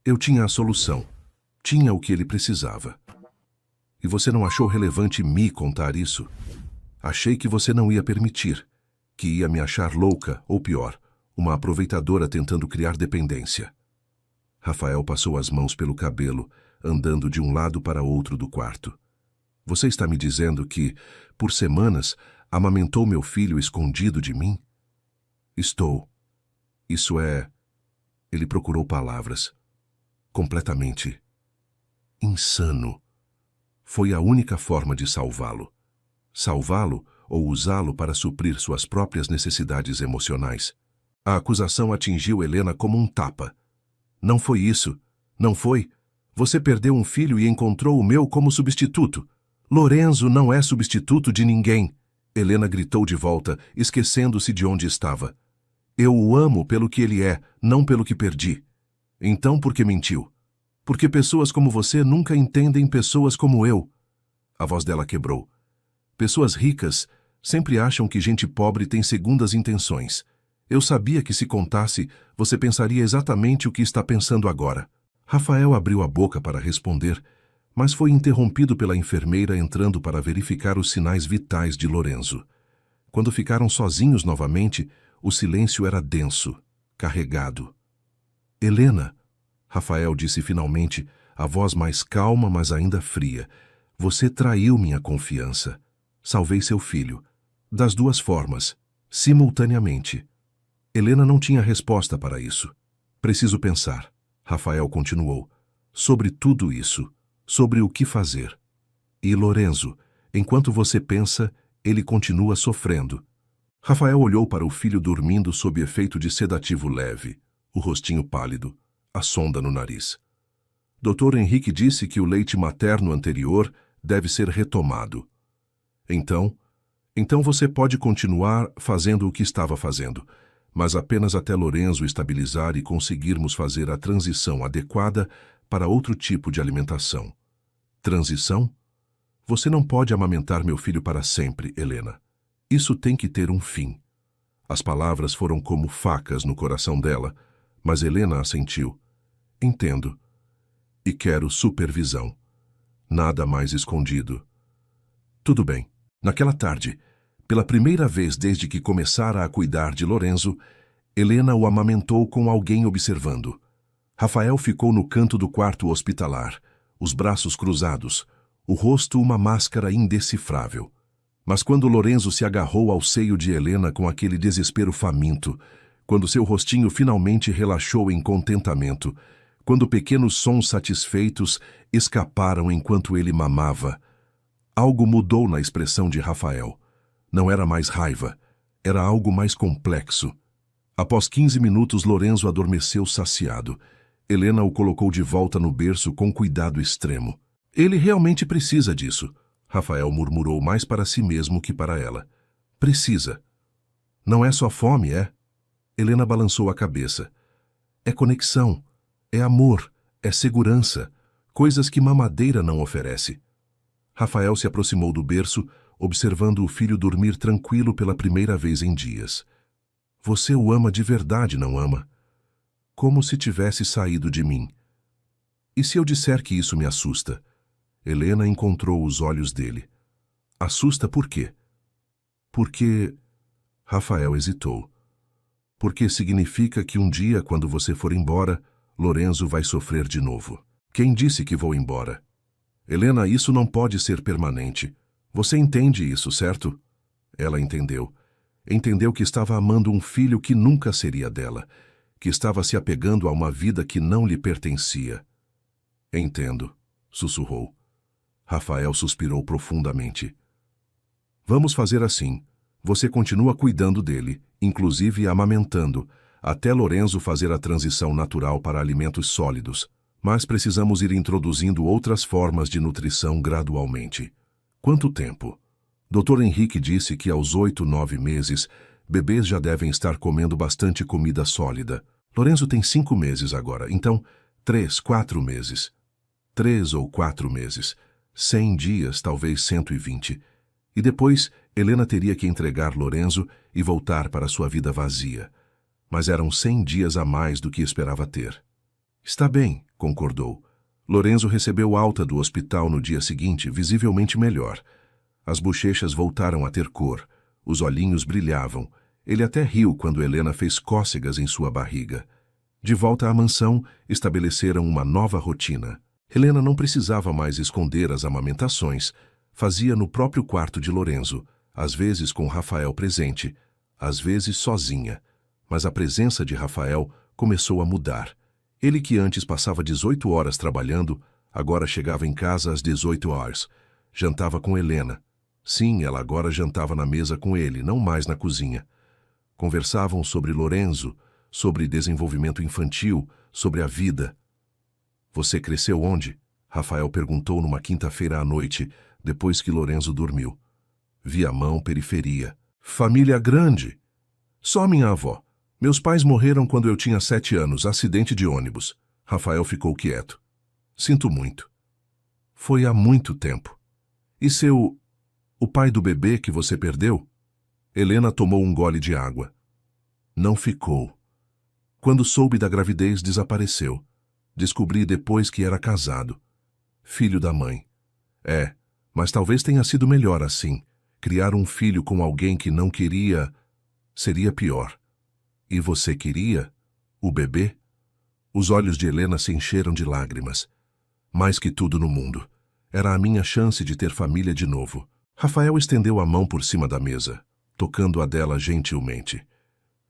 Eu tinha a solução. Tinha o que ele precisava. E você não achou relevante me contar isso? Achei que você não ia permitir, que ia me achar louca, ou pior, uma aproveitadora tentando criar dependência. Rafael passou as mãos pelo cabelo, andando de um lado para outro do quarto. Você está me dizendo que, por semanas, amamentou meu filho escondido de mim? Estou. Isso é... Ele procurou palavras. Completamente insano. Foi a única forma de salvá-lo. Salvá-lo ou usá-lo para suprir suas próprias necessidades emocionais. A acusação atingiu Helena como um tapa. Não foi isso. Não foi. Você perdeu um filho e encontrou o meu como substituto. Lorenzo não é substituto de ninguém. Helena gritou de volta, esquecendo-se de onde estava. Eu o amo pelo que ele é, não pelo que perdi. Então por que mentiu? Porque pessoas como você nunca entendem pessoas como eu. A voz dela quebrou. Pessoas ricas sempre acham que gente pobre tem segundas intenções. Eu sabia que se contasse, você pensaria exatamente o que está pensando agora. Rafael abriu a boca para responder, mas foi interrompido pela enfermeira entrando para verificar os sinais vitais de Lorenzo. Quando ficaram sozinhos novamente, o silêncio era denso, carregado. Helena, Rafael disse finalmente, a voz mais calma, mas ainda fria. Você traiu minha confiança. Salvei seu filho. Das duas formas, simultaneamente. Helena não tinha resposta para isso. Preciso pensar. Rafael continuou. Sobre tudo isso. Sobre o que fazer. E Lorenzo, enquanto você pensa, ele continua sofrendo. Rafael olhou para o filho dormindo sob efeito de sedativo leve, o rostinho pálido, a sonda no nariz. Dr. Henrique disse que o leite materno anterior deve ser retomado. Então você pode continuar fazendo o que estava fazendo, mas apenas até Lorenzo estabilizar e conseguirmos fazer a transição adequada para outro tipo de alimentação. Transição? Você não pode amamentar meu filho para sempre, Helena. Isso tem que ter um fim. As palavras foram como facas no coração dela, mas Helena assentiu. Entendo. E quero supervisão. Nada mais escondido. Tudo bem. Naquela tarde, pela primeira vez desde que começara a cuidar de Lorenzo, Helena o amamentou com alguém observando. Rafael ficou no canto do quarto hospitalar, os braços cruzados, o rosto uma máscara indecifrável. Mas quando Lorenzo se agarrou ao seio de Helena com aquele desespero faminto, quando seu rostinho finalmente relaxou em contentamento, quando pequenos sons satisfeitos escaparam enquanto ele mamava, algo mudou na expressão de Rafael. Não era mais raiva, era algo mais complexo. Após 15 minutos, Lorenzo adormeceu saciado. Helena o colocou de volta no berço com cuidado extremo. Ele realmente precisa disso, Rafael murmurou mais para si mesmo que para ela. Precisa. Não é só fome, é? Helena balançou a cabeça. É conexão, é amor, É segurança, coisas que mamadeira não oferece. Rafael se aproximou do berço, observando o filho dormir tranquilo pela primeira vez em dias. Você o ama de verdade, não ama? Como se tivesse saído de mim. E se eu disser que isso me assusta? Helena encontrou os olhos dele. Assusta por quê? Porque... Rafael hesitou. Porque significa que um dia, quando você for embora, Lorenzo vai sofrer de novo. Quem disse que vou embora? Helena, isso não pode ser permanente. Você entende isso, certo? Ela entendeu. Entendeu que estava amando um filho que nunca seria dela, que estava se apegando a uma vida que não lhe pertencia. Entendo, sussurrou. Rafael suspirou profundamente. Vamos fazer assim. Você continua cuidando dele, inclusive amamentando, até Lorenzo fazer a transição natural para alimentos sólidos. Mas precisamos ir introduzindo outras formas de nutrição gradualmente. Quanto tempo? Dr. Henrique disse que aos 8, 9 meses, bebês já devem estar comendo bastante comida sólida. Lorenzo tem 5 meses agora, então 3, 4 meses. 3 ou 4 meses. 100 dias, talvez 120. E depois, Helena teria que entregar Lorenzo e voltar para sua vida vazia. Mas eram 100 dias a mais do que esperava ter. Está bem, concordou. Lorenzo recebeu alta do hospital no dia seguinte, visivelmente melhor. As bochechas voltaram a ter cor, os olhinhos brilhavam. Ele até riu quando Helena fez cócegas em sua barriga. De volta à mansão, estabeleceram uma nova rotina. Helena não precisava mais esconder as amamentações. Fazia no próprio quarto de Lorenzo, às vezes com Rafael presente, às vezes sozinha. Mas a presença de Rafael começou a mudar. Ele que antes passava 18 horas trabalhando, agora chegava em casa às 18 horas. Jantava com Helena. Sim, ela agora jantava na mesa com ele, não mais na cozinha. Conversavam sobre Lorenzo, sobre desenvolvimento infantil, sobre a vida. Você cresceu onde? Rafael perguntou numa quinta-feira à noite, depois que Lorenzo dormiu. Viamão, periferia. Família grande. Só minha avó. Meus pais morreram quando eu tinha 7 anos, acidente de ônibus. Rafael ficou quieto. Sinto muito. Foi há muito tempo. E o pai do bebê que você perdeu? Helena tomou um gole de água. Não ficou. Quando soube da gravidez, desapareceu. Descobri depois que era casado. Filho da mãe. É, mas talvez tenha sido melhor assim. Criar um filho com alguém que não queria seria pior. E você queria? O bebê? Os olhos de Helena se encheram de lágrimas. Mais que tudo no mundo. Era a minha chance de ter família de novo. Rafael estendeu a mão por cima da mesa, tocando a dela gentilmente.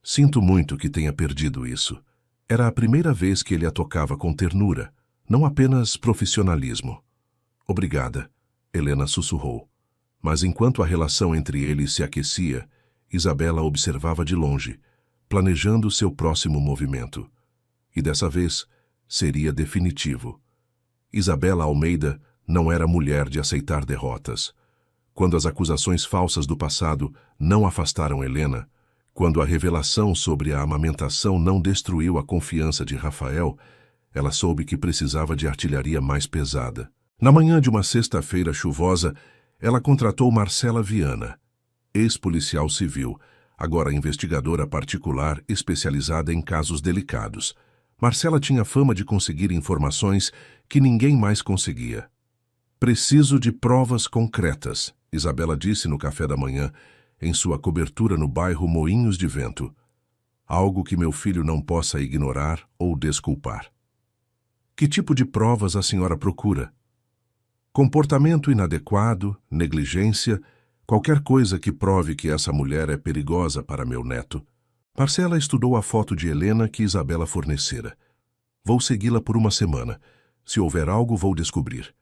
Sinto muito que tenha perdido isso. Era a primeira vez que ele a tocava com ternura, não apenas profissionalismo. Obrigada, Helena sussurrou. Mas enquanto a relação entre eles se aquecia, Isabela observava de longe, planejando seu próximo movimento. E dessa vez, seria definitivo. Isabela Almeida não era mulher de aceitar derrotas. Quando as acusações falsas do passado não afastaram Helena, quando a revelação sobre a amamentação não destruiu a confiança de Rafael, ela soube que precisava de artilharia mais pesada. Na manhã de uma sexta-feira chuvosa, ela contratou Marcela Viana, ex-policial civil, agora investigadora particular especializada em casos delicados. Marcela tinha fama de conseguir informações que ninguém mais conseguia. Preciso de provas concretas, Isabela disse no café da manhã, em sua cobertura no bairro Moinhos de Vento. Algo que meu filho não possa ignorar ou desculpar. Que tipo de provas a senhora procura? Comportamento inadequado, negligência, qualquer coisa que prove que essa mulher é perigosa para meu neto. Marcela estudou a foto de Helena que Isabela fornecera. Vou segui-la por uma semana. Se houver algo, vou descobrir.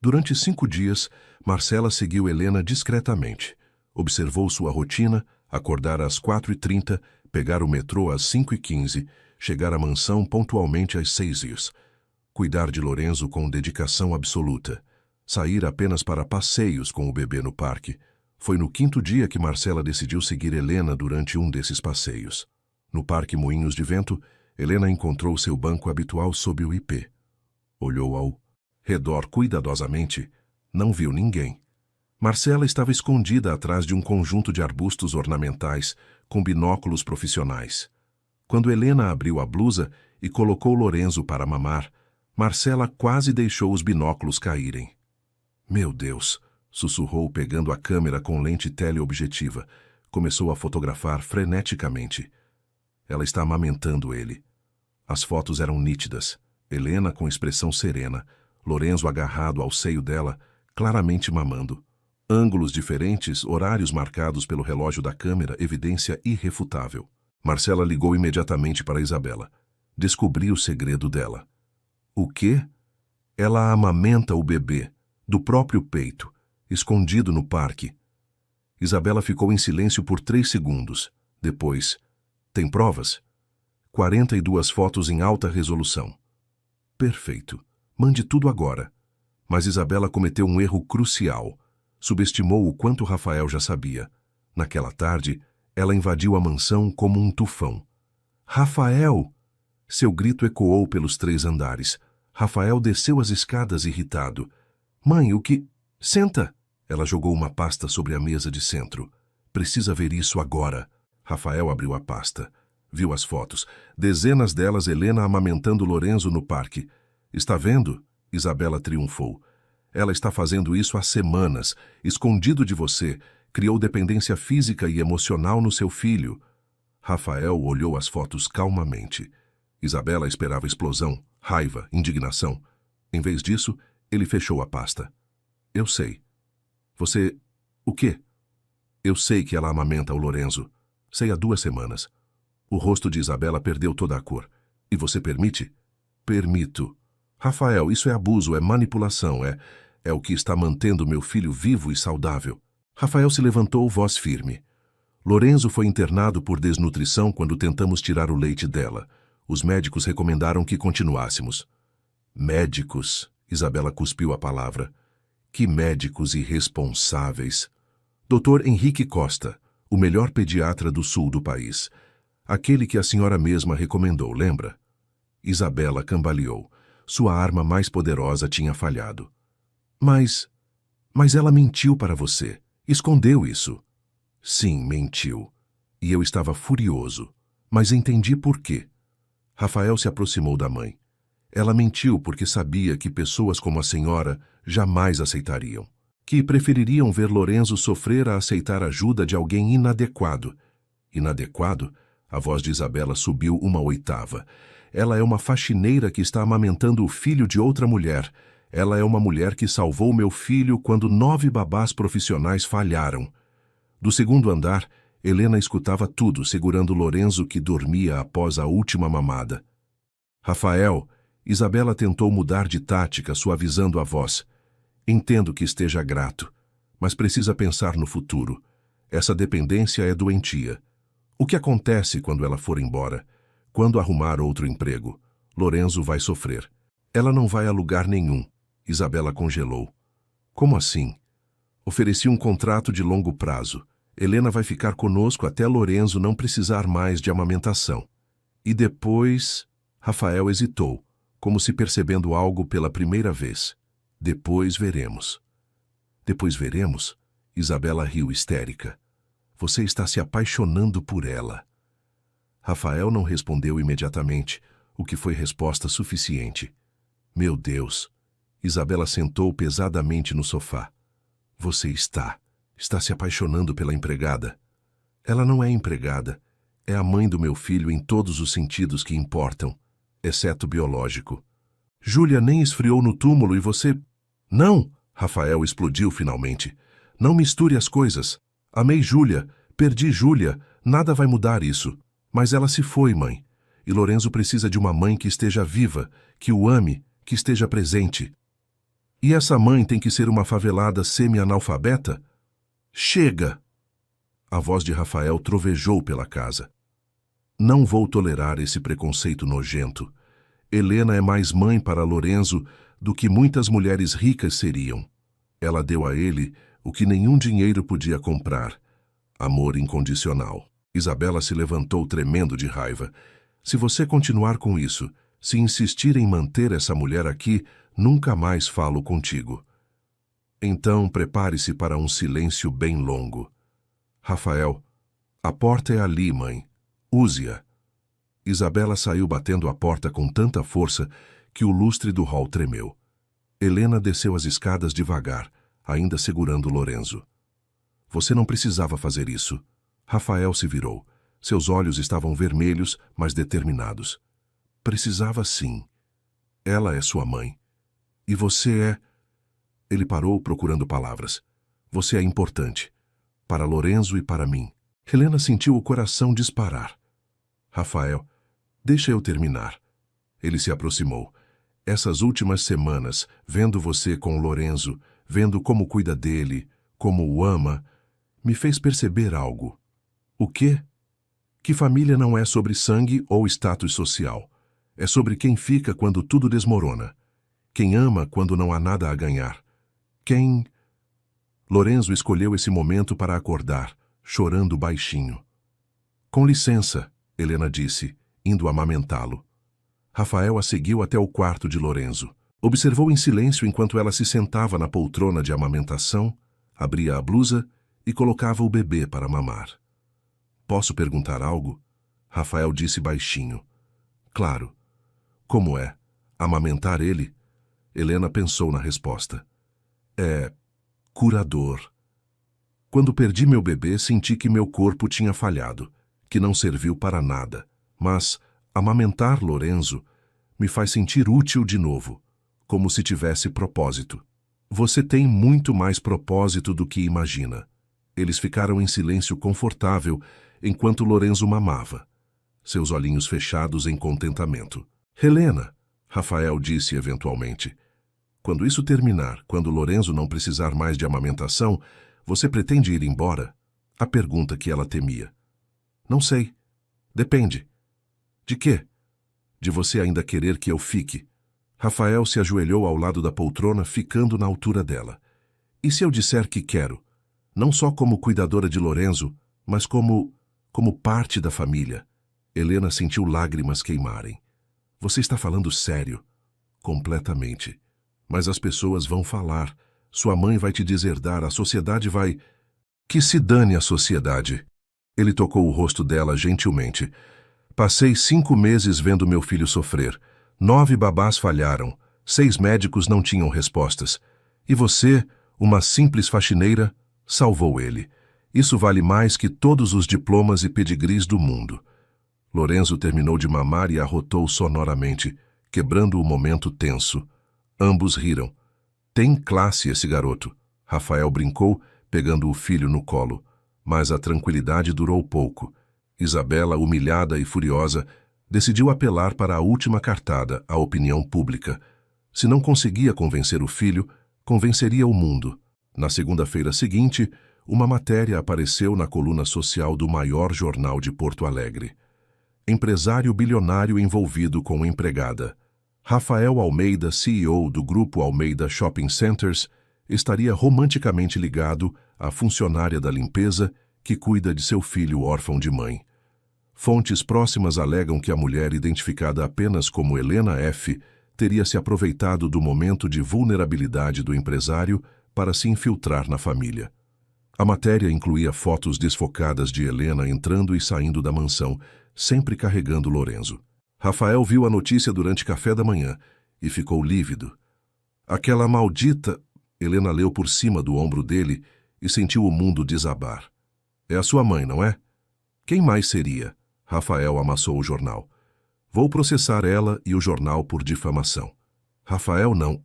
Durante 5 dias, Marcela seguiu Helena discretamente. Observou sua rotina, acordar às 4h30, pegar o metrô às 5h15, chegar à mansão pontualmente às 6h. Cuidar de Lorenzo com dedicação absoluta. Sair apenas para passeios com o bebê no parque. Foi no 5º dia que Marcela decidiu seguir Helena durante um desses passeios. No Parque Moinhos de Vento, Helena encontrou seu banco habitual sob o ipê. Olhou ao redor cuidadosamente. Não viu ninguém. Marcela estava escondida atrás de um conjunto de arbustos ornamentais, com binóculos profissionais. Quando Helena abriu a blusa e colocou Lorenzo para mamar, Marcela quase deixou os binóculos caírem. Meu Deus! Sussurrou pegando a câmera com lente teleobjetiva. Começou a fotografar freneticamente. Ela está amamentando ele. As fotos eram nítidas. Helena com expressão serena, Lorenzo agarrado ao seio dela, claramente mamando. Ângulos diferentes, horários marcados pelo relógio da câmera, evidência irrefutável. Marcela ligou imediatamente para Isabela. Descobriu o segredo dela. O quê? Ela amamenta o bebê, do próprio peito, escondido no parque. Isabela ficou em silêncio por 3 segundos. Depois, tem provas? 42 fotos em alta resolução. Perfeito. Mande tudo agora. Mas Isabela cometeu um erro crucial. Subestimou o quanto Rafael já sabia. Naquela tarde, ela invadiu a mansão como um tufão. Rafael! Seu grito ecoou pelos 3 andares. Rafael desceu as escadas irritado. Mãe, o que... Senta! Ela jogou uma pasta sobre a mesa de centro. Precisa ver isso agora. Rafael abriu a pasta. Viu as fotos. Dezenas delas, Helena amamentando Lorenzo no parque. Está vendo? Isabela triunfou. Ela está fazendo isso há semanas, escondido de você. Criou dependência física e emocional no seu filho. Rafael olhou as fotos calmamente. Isabela esperava explosão, raiva, indignação. Em vez disso, ele fechou a pasta. Eu sei. Você... O quê? Eu sei que ela amamenta o Lorenzo. Sei há 2 semanas. O rosto de Isabela perdeu toda a cor. E você permite? Permito. Rafael, isso é abuso, é manipulação, é o que está mantendo meu filho vivo e saudável. Rafael se levantou, voz firme. Lorenzo foi internado por desnutrição quando tentamos tirar o leite dela. Os médicos recomendaram que continuássemos. Médicos, Isabela cuspiu a palavra. Que médicos irresponsáveis. Dr. Henrique Costa, o melhor pediatra do sul do país. Aquele que a senhora mesma recomendou, lembra? Isabela cambaleou. Sua arma mais poderosa tinha falhado. Mas ela mentiu para você. Escondeu isso. Sim, mentiu. E eu estava furioso. Mas entendi por quê. Rafael se aproximou da mãe. Ela mentiu porque sabia que pessoas como a senhora jamais aceitariam. Que prefeririam ver Lorenzo sofrer a aceitar ajuda de alguém inadequado. Inadequado? A voz de Isabela subiu 1/8. Ela é uma faxineira que está amamentando o filho de outra mulher. Ela é uma mulher que salvou meu filho quando 9 babás profissionais falharam. Do 2º andar, Helena escutava tudo, segurando Lorenzo que dormia após a última mamada. Rafael, Isabela tentou mudar de tática, suavizando a voz. Entendo que esteja grato, mas precisa pensar no futuro. Essa dependência é doentia. O que acontece quando ela for embora? Quando arrumar outro emprego? Lorenzo vai sofrer. Ela não vai a lugar nenhum. Isabela congelou. Como assim? Ofereci um contrato de longo prazo. Helena vai ficar conosco até Lorenzo não precisar mais de amamentação. E depois... Rafael hesitou, como se percebendo algo pela primeira vez. Depois veremos. Depois veremos? Isabela riu histérica. Você está se apaixonando por ela. Rafael não respondeu imediatamente, o que foi resposta suficiente. Meu Deus! Isabela sentou pesadamente no sofá. Você está se apaixonando pela empregada. Ela não é empregada. É a mãe do meu filho em todos os sentidos que importam, exceto biológico. Júlia nem esfriou no túmulo e você... Não! Rafael explodiu finalmente. Não misture as coisas. Amei Júlia, perdi Júlia, nada vai mudar isso. Mas ela se foi, mãe. E Lorenzo precisa de uma mãe que esteja viva, que o ame, que esteja presente. E essa mãe tem que ser uma favelada semi-analfabeta? Chega! A voz de Rafael trovejou pela casa. Não vou tolerar esse preconceito nojento. Helena é mais mãe para Lorenzo do que muitas mulheres ricas seriam. Ela deu a ele o que nenhum dinheiro podia comprar. Amor incondicional. Isabela se levantou tremendo de raiva. Se você continuar com isso, Se insistir em manter essa mulher aqui, nunca mais falo contigo. Então prepare-se para um silêncio bem longo. Rafael, a porta é ali, mãe. Use-a. Isabela saiu batendo a porta com tanta força que o lustre do hall tremeu. Helena desceu as escadas devagar, ainda segurando Lorenzo. Você não precisava fazer isso. Rafael se virou. Seus olhos estavam vermelhos, mas determinados. Precisava sim. Ela é sua mãe. E você é... Ele parou procurando palavras. Você é importante. Para Lorenzo e para mim. Helena sentiu o coração disparar. Rafael, deixa eu terminar. Ele se aproximou. Essas últimas semanas, vendo você com Lorenzo, vendo como cuida dele, como o ama, me fez perceber algo. O quê? Que família não é sobre sangue ou status social. É sobre quem fica quando tudo desmorona. Quem ama quando não há nada a ganhar. Quem... Lorenzo escolheu esse momento para acordar, chorando baixinho. Com licença, Helena disse, indo amamentá-lo. Rafael a seguiu até o quarto de Lorenzo. Observou em silêncio enquanto ela se sentava na poltrona de amamentação, abria a blusa e colocava o bebê para mamar. Posso perguntar algo? Rafael disse baixinho. Claro. Como é? Amamentar ele? Helena pensou na resposta. É... curador. Quando perdi meu bebê, senti que meu corpo tinha falhado, que não serviu para nada. Mas amamentar Lorenzo me faz sentir útil de novo, como se tivesse propósito. Você tem muito mais propósito do que imagina. Eles ficaram em silêncio confortável enquanto Lorenzo mamava, seus olhinhos fechados em contentamento. Helena, Rafael disse eventualmente, quando isso terminar, quando Lorenzo não precisar mais de amamentação, você pretende ir embora? A pergunta que ela temia. Não sei. Depende. De quê? De você ainda querer que eu fique. Rafael se ajoelhou ao lado da poltrona, ficando na altura dela. E se eu disser que quero? Não só como cuidadora de Lorenzo, mas como parte da família. Helena sentiu lágrimas queimarem. Você está falando sério? Completamente. Mas as pessoas vão falar. Sua mãe vai te deserdar, a sociedade vai... Que se dane a sociedade. Ele tocou o rosto dela gentilmente. Passei 5 meses vendo meu filho sofrer. 9 babás falharam. 6 médicos não tinham respostas. E você, uma simples faxineira, salvou ele. Isso vale mais que todos os diplomas e pedigrees do mundo. Lorenzo terminou de mamar e arrotou sonoramente, quebrando o momento tenso. Ambos riram. Tem classe esse garoto. Rafael brincou, pegando o filho no colo. Mas a tranquilidade durou pouco. Isabela, humilhada e furiosa, decidiu apelar para a última cartada, a opinião pública. Se não conseguia convencer o filho, convenceria o mundo. Na segunda-feira seguinte, uma matéria apareceu na coluna social do maior jornal de Porto Alegre. Empresário bilionário envolvido com empregada. Rafael Almeida, CEO do Grupo Almeida Shopping Centers, estaria romanticamente ligado à funcionária da limpeza que cuida de seu filho órfão de mãe. Fontes próximas alegam que a mulher, identificada apenas como Helena F., teria se aproveitado do momento de vulnerabilidade do empresário para se infiltrar na família. A matéria incluía fotos desfocadas de Helena entrando e saindo da mansão, sempre carregando Lorenzo. Rafael viu a notícia durante café da manhã e ficou lívido. Aquela maldita... Helena leu por cima do ombro dele e sentiu o mundo desabar. É a sua mãe, não é? Quem mais seria? Rafael amassou o jornal. Vou processar ela e o jornal por difamação. Rafael, não.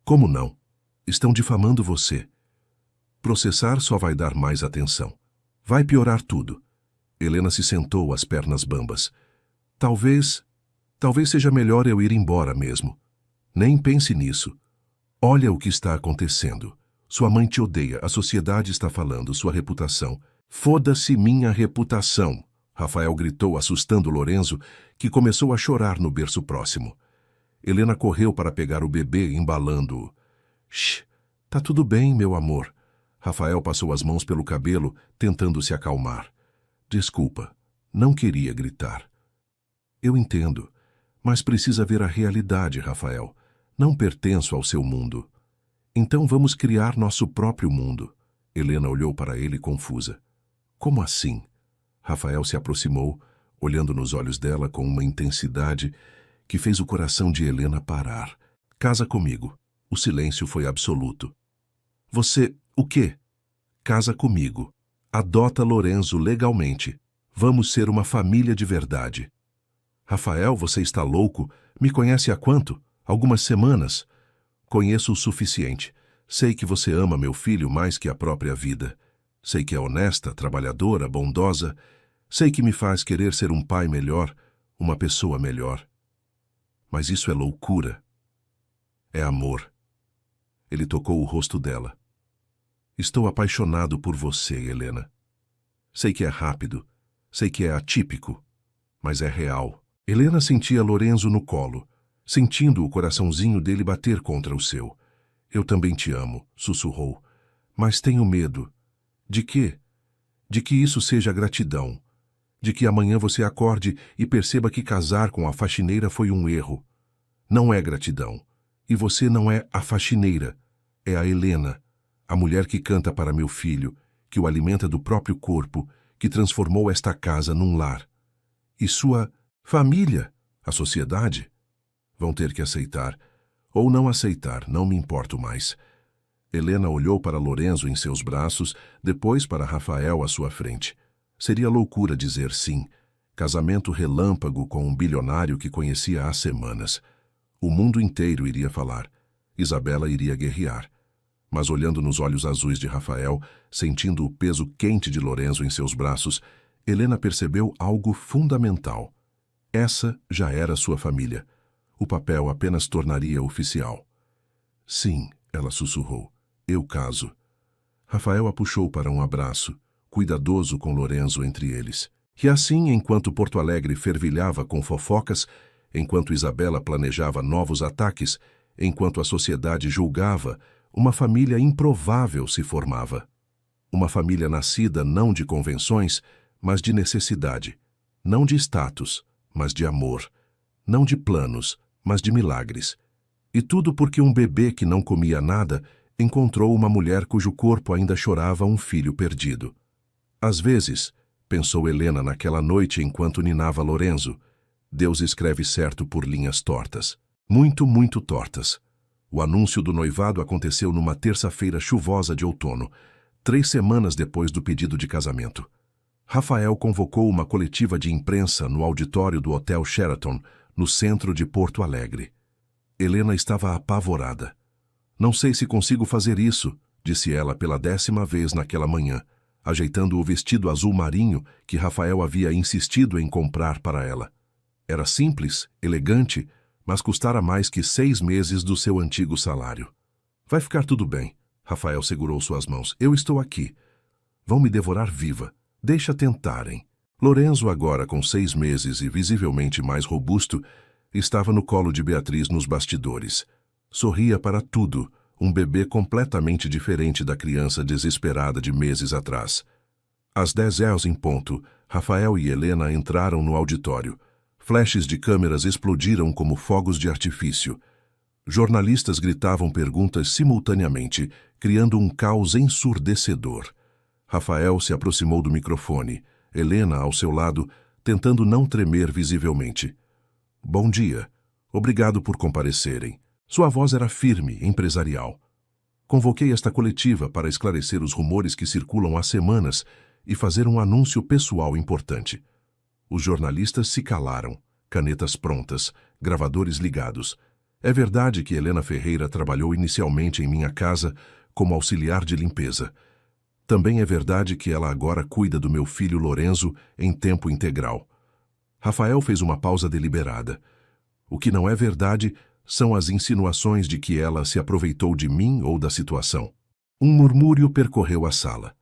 Como não? Estão difamando você. Processar só vai dar mais atenção. Vai piorar tudo. Helena se sentou, as pernas bambas. Talvez seja melhor eu ir embora mesmo. Nem pense nisso. Olha o que está acontecendo. Sua mãe te odeia, a sociedade está falando, sua reputação. Foda-se minha reputação. Rafael gritou, assustando Lorenzo, que começou a chorar no berço próximo. Helena correu para pegar o bebê, embalando-o. Shh, tá tudo bem, meu amor. Rafael passou as mãos pelo cabelo, tentando se acalmar. Desculpa, não queria gritar. Eu entendo, Mas precisa ver a realidade, Rafael. Não pertenço ao seu mundo. Então vamos criar nosso próprio mundo. Helena olhou para ele confusa. Como assim? Rafael se aproximou, olhando nos olhos dela com uma intensidade que fez o coração de Helena parar. Casa comigo. O silêncio foi absoluto. Você, o quê? Casa comigo. Adota Lorenzo legalmente. Vamos ser uma família de verdade. Rafael, você está louco? Me conhece há quanto? Algumas semanas. Conheço o suficiente. Sei que você ama meu filho mais que a própria vida. Sei que é honesta, trabalhadora, bondosa. Sei que me faz querer ser um pai melhor, uma pessoa melhor. Mas isso é loucura. É amor. Ele tocou o rosto dela. Estou apaixonado por você, Helena. Sei que é rápido, sei que é atípico, mas é real. Helena sentia Lorenzo no colo, sentindo o coraçãozinho dele bater contra o seu. Eu também te amo, sussurrou. Mas tenho medo. De quê? De que isso seja gratidão. De que amanhã você acorde e perceba que casar com a faxineira foi um erro. Não é gratidão. E você não é a faxineira. É a Helena, a mulher que canta para meu filho, que o alimenta do próprio corpo, que transformou esta casa num lar. E sua família, a sociedade, vão ter que aceitar. Ou não aceitar, não me importo mais. Helena olhou para Lorenzo em seus braços, depois para Rafael à sua frente. Seria loucura dizer sim. Casamento relâmpago com um bilionário que conhecia há semanas. O mundo inteiro iria falar. Isabela iria guerrear. Mas olhando nos olhos azuis de Rafael, sentindo o peso quente de Lorenzo em seus braços, Helena percebeu algo fundamental. Essa já era sua família. O papel apenas tornaria oficial. Sim, ela sussurrou. Eu caso. Rafael a puxou para um abraço, cuidadoso com Lorenzo entre eles. E assim, enquanto Porto Alegre fervilhava com fofocas, enquanto Isabela planejava novos ataques, enquanto a sociedade julgava, uma família improvável se formava. Uma família nascida não de convenções, mas de necessidade. Não de status, mas de amor. Não de planos, mas de milagres. E tudo porque um bebê que não comia nada encontrou uma mulher cujo corpo ainda chorava um filho perdido. Às vezes, pensou Helena naquela noite enquanto ninava Lorenzo, Deus escreve certo por linhas tortas. Muito, muito tortas. O anúncio do noivado aconteceu numa terça-feira chuvosa de outono, 3 semanas depois do pedido de casamento. Rafael convocou uma coletiva de imprensa no auditório do Hotel Sheraton, no centro de Porto Alegre. Helena estava apavorada. Não sei se consigo fazer isso, disse ela pela 10ª vez naquela manhã, ajeitando o vestido azul marinho que Rafael havia insistido em comprar para ela. Era simples, elegante, mas custara mais que 6 meses do seu antigo salário. Vai ficar tudo bem. Rafael segurou suas mãos. Eu estou aqui. Vão me devorar viva. Deixa tentarem. Lorenzo, agora com 6 meses e visivelmente mais robusto, estava no colo de Beatriz nos bastidores. Sorria para tudo, um bebê completamente diferente da criança desesperada de meses atrás. Às 10h em ponto, Rafael e Helena entraram no auditório. Flashes de câmeras explodiram como fogos de artifício. Jornalistas gritavam perguntas simultaneamente, criando um caos ensurdecedor. Rafael se aproximou do microfone, Helena ao seu lado, tentando não tremer visivelmente. Bom dia. Obrigado por comparecerem. Sua voz era firme, empresarial. Convoquei esta coletiva para esclarecer os rumores que circulam há semanas e fazer um anúncio pessoal importante. Os jornalistas se calaram, canetas prontas, gravadores ligados. É verdade que Helena Ferreira trabalhou inicialmente em minha casa como auxiliar de limpeza. Também é verdade que ela agora cuida do meu filho Lorenzo em tempo integral. Rafael fez uma pausa deliberada. O que não é verdade são as insinuações de que ela se aproveitou de mim ou da situação. Um murmúrio percorreu a sala.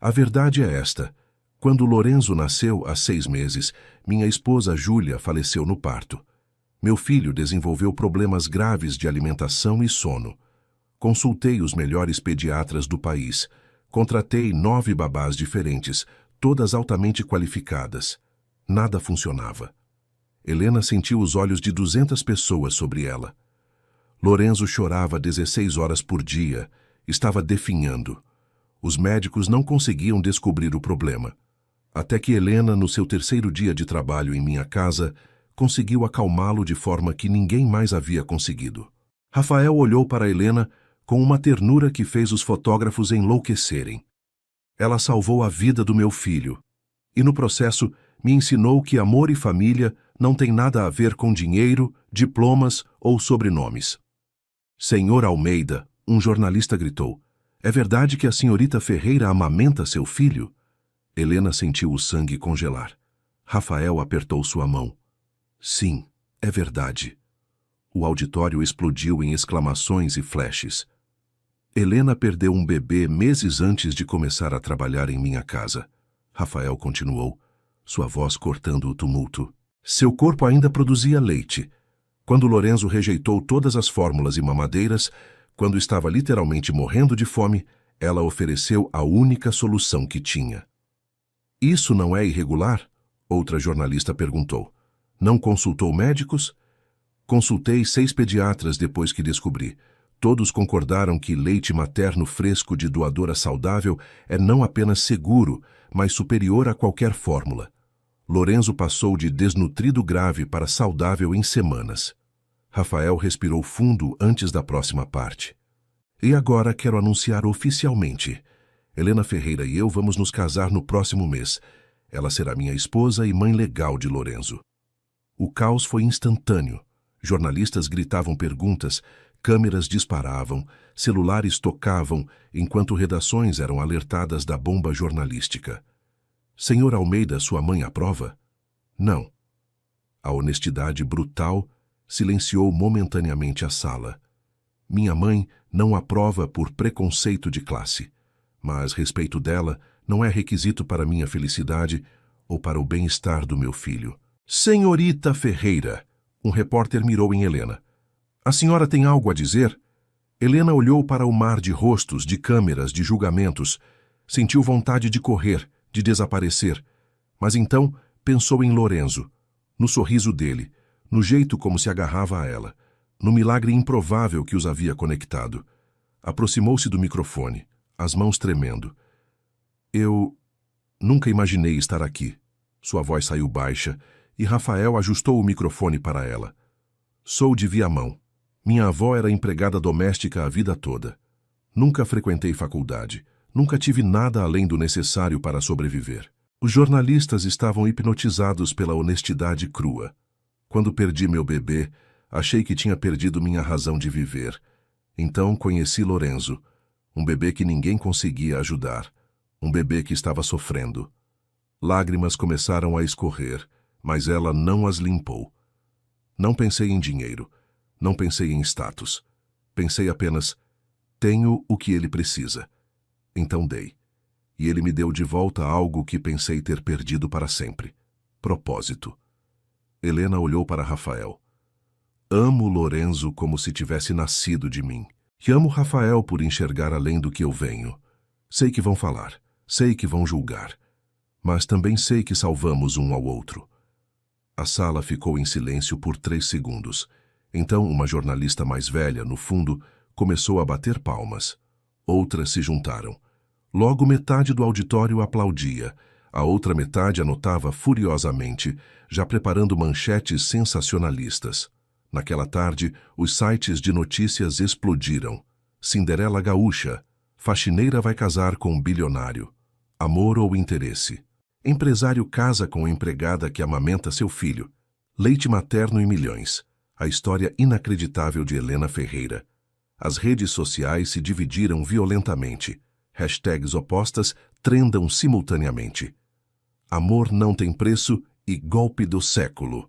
A verdade é esta. Quando Lorenzo nasceu há 6 meses, minha esposa Júlia faleceu no parto. Meu filho desenvolveu problemas graves de alimentação e sono. Consultei os melhores pediatras do país. Contratei 9 babás diferentes, todas altamente qualificadas. Nada funcionava. Helena sentiu os olhos de 200 pessoas sobre ela. Lorenzo chorava 16 horas por dia, estava definhando. Os médicos não conseguiam descobrir o problema. Até que Helena, no seu terceiro dia de trabalho em minha casa, conseguiu acalmá-lo de forma que ninguém mais havia conseguido. Rafael olhou para Helena com uma ternura que fez os fotógrafos enlouquecerem. Ela salvou a vida do meu filho. E no processo, me ensinou que amor e família não têm nada a ver com dinheiro, diplomas ou sobrenomes. Senhor Almeida, um jornalista gritou, é verdade que a senhorita Ferreira amamenta seu filho? Helena sentiu o sangue congelar. Rafael apertou sua mão. Sim, é verdade. O auditório explodiu em exclamações e flashes. Helena perdeu um bebê meses antes de começar a trabalhar em minha casa. Rafael continuou, sua voz cortando o tumulto. Seu corpo ainda produzia leite. Quando Lorenzo rejeitou todas as fórmulas e mamadeiras, quando estava literalmente morrendo de fome, ela ofereceu a única solução que tinha. Isso não é irregular? Outra jornalista perguntou. Não consultou médicos? Consultei 6 pediatras depois que descobri. Todos concordaram que leite materno fresco de doadora saudável é não apenas seguro, mas superior a qualquer fórmula. Lorenzo passou de desnutrido grave para saudável em semanas. Rafael respirou fundo antes da próxima parte. E agora quero anunciar oficialmente. Helena Ferreira e eu vamos nos casar no próximo mês. Ela será minha esposa e mãe legal de Lorenzo. O caos foi instantâneo. Jornalistas gritavam perguntas, câmeras disparavam, celulares tocavam, enquanto redações eram alertadas da bomba jornalística. Senhor Almeida, sua mãe aprova? Não. A honestidade brutal silenciou momentaneamente a sala. Minha mãe não aprova por preconceito de classe, mas respeito dela não é requisito para minha felicidade ou para o bem-estar do meu filho. Senhorita Ferreira, um repórter mirou em Helena. A senhora tem algo a dizer? Helena olhou para o mar de rostos, de câmeras, de julgamentos. Sentiu vontade de correr, de desaparecer. Mas então pensou em Lorenzo, no sorriso dele, no jeito como se agarrava a ela, no milagre improvável que os havia conectado. Aproximou-se do microfone, as mãos tremendo. Eu nunca imaginei estar aqui. Sua voz saiu baixa e Rafael ajustou o microfone para ela. Sou de Viamão. Minha avó era empregada doméstica a vida toda. Nunca frequentei faculdade. Nunca tive nada além do necessário para sobreviver. Os jornalistas estavam hipnotizados pela honestidade crua. Quando perdi meu bebê, achei que tinha perdido minha razão de viver. Então conheci Lorenzo, um bebê que ninguém conseguia ajudar, um bebê que estava sofrendo. Lágrimas começaram a escorrer, mas ela não as limpou. Não pensei em dinheiro, não pensei em status. Pensei apenas, tenho o que ele precisa. Então dei. E ele me deu de volta algo que pensei ter perdido para sempre. Propósito. Helena olhou para Rafael. Amo Lorenzo como se tivesse nascido de mim. E amo Rafael por enxergar além do que eu venho. Sei que vão falar, sei que vão julgar. Mas também sei que salvamos um ao outro. A sala ficou em silêncio por 3 segundos. Então uma jornalista mais velha, no fundo, começou a bater palmas. Outras se juntaram. Logo metade do auditório aplaudia. A outra metade anotava furiosamente, já preparando manchetes sensacionalistas. Naquela tarde, os sites de notícias explodiram. Cinderela gaúcha. Faxineira vai casar com um bilionário. Amor ou interesse. Empresário casa com empregada que amamenta seu filho. Leite materno em milhões. A história inacreditável de Helena Ferreira. As redes sociais se dividiram violentamente. Hashtags opostas trendam simultaneamente. Amor não tem preço e golpe do século.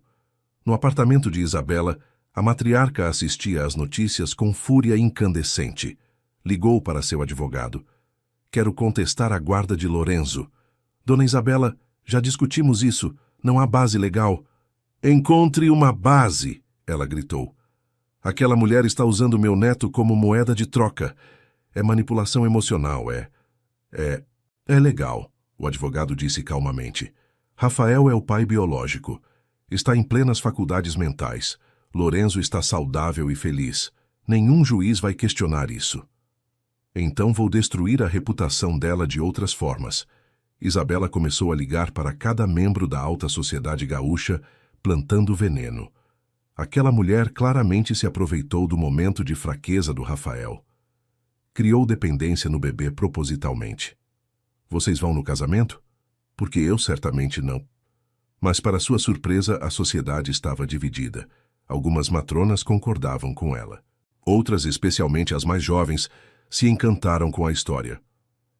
No apartamento de Isabela, a matriarca assistia às notícias com fúria incandescente. Ligou para seu advogado. Quero contestar a guarda de Lorenzo. Dona Isabela, já discutimos isso. Não há base legal. Encontre uma base, ela gritou. Aquela mulher está usando meu neto como moeda de troca. É manipulação emocional, É legal, o advogado disse calmamente. Rafael é o pai biológico. Está em plenas faculdades mentais. Lorenzo está saudável e feliz. Nenhum juiz vai questionar isso. Então vou destruir a reputação dela de outras formas. Isabela começou a ligar para cada membro da alta sociedade gaúcha, plantando veneno. Aquela mulher claramente se aproveitou do momento de fraqueza do Rafael. Criou dependência no bebê propositalmente. Vocês vão no casamento? Porque eu certamente não. Mas, para sua surpresa, a sociedade estava dividida. Algumas matronas concordavam com ela. Outras, especialmente as mais jovens, se encantaram com a história.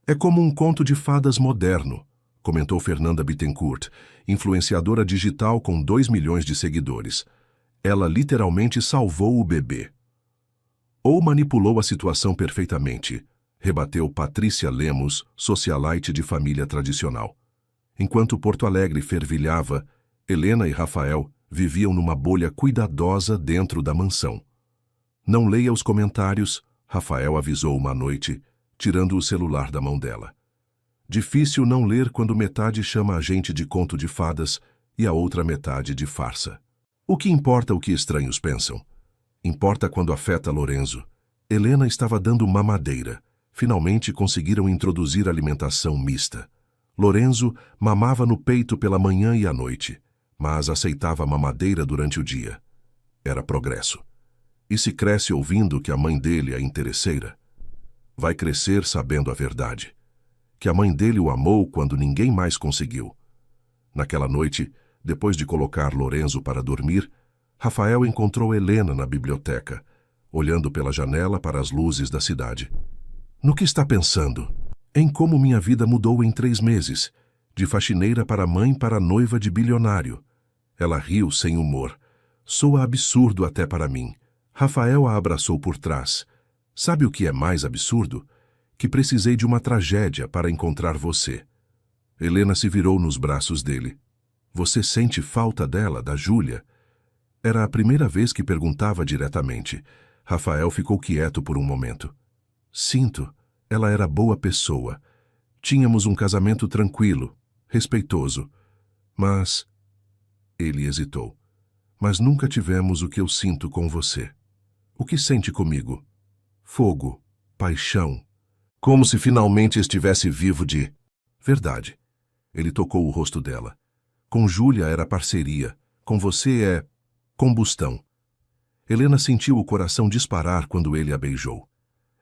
É como um conto de fadas moderno, comentou Fernanda Bittencourt, influenciadora digital com 2 milhões de seguidores. Ela literalmente salvou o bebê. Ou manipulou a situação perfeitamente, rebateu Patrícia Lemos, socialite de família tradicional. Enquanto Porto Alegre fervilhava, Helena e Rafael viviam numa bolha cuidadosa dentro da mansão. Não leia os comentários, Rafael avisou uma noite, tirando o celular da mão dela. Difícil não ler quando metade chama a gente de conto de fadas e a outra metade de farsa. O que importa o que estranhos pensam? Importa quando afeta Lorenzo. Helena estava dando mamadeira. Finalmente conseguiram introduzir alimentação mista. Lorenzo mamava no peito pela manhã e à noite, mas aceitava mamadeira durante o dia. Era progresso. E se cresce ouvindo que a mãe dele é interesseira? Vai crescer sabendo a verdade. Que a mãe dele o amou quando ninguém mais conseguiu. Naquela noite, depois de colocar Lorenzo para dormir, Rafael encontrou Helena na biblioteca, olhando pela janela para as luzes da cidade. No que está pensando? Em como minha vida mudou em 3 meses, de faxineira para mãe para noiva de bilionário. Ela riu sem humor. Soa absurdo até para mim. Rafael a abraçou por trás. Sabe o que é mais absurdo? Que precisei de uma tragédia para encontrar você. Helena se virou nos braços dele. Você sente falta dela, da Júlia? Era a primeira vez que perguntava diretamente. Rafael ficou quieto por um momento. Sinto. Ela era boa pessoa. Tínhamos um casamento tranquilo, respeitoso. Mas... Ele hesitou. Mas nunca tivemos o que eu sinto com você. O que sente comigo? Fogo, paixão. Como se finalmente estivesse vivo de... Verdade. Ele tocou o rosto dela. Com Júlia era parceria. Com você é... combustão. Helena sentiu o coração disparar quando ele a beijou.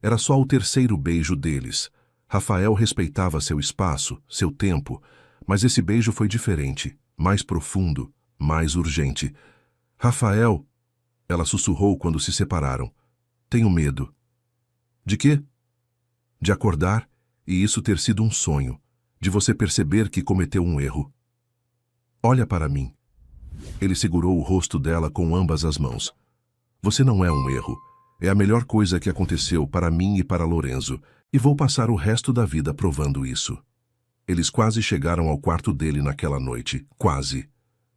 Era só o 3º beijo deles. Rafael respeitava seu espaço, seu tempo, mas esse beijo foi diferente, mais profundo, mais urgente. Rafael, ela sussurrou quando se separaram. Tenho medo. De quê? De acordar e isso ter sido um sonho, de você perceber que cometeu um erro. Olha para mim. Ele segurou o rosto dela com ambas as mãos. Você não é um erro. É a melhor coisa que aconteceu para mim e para Lorenzo, e vou passar o resto da vida provando isso. Eles quase chegaram ao quarto dele naquela noite, quase.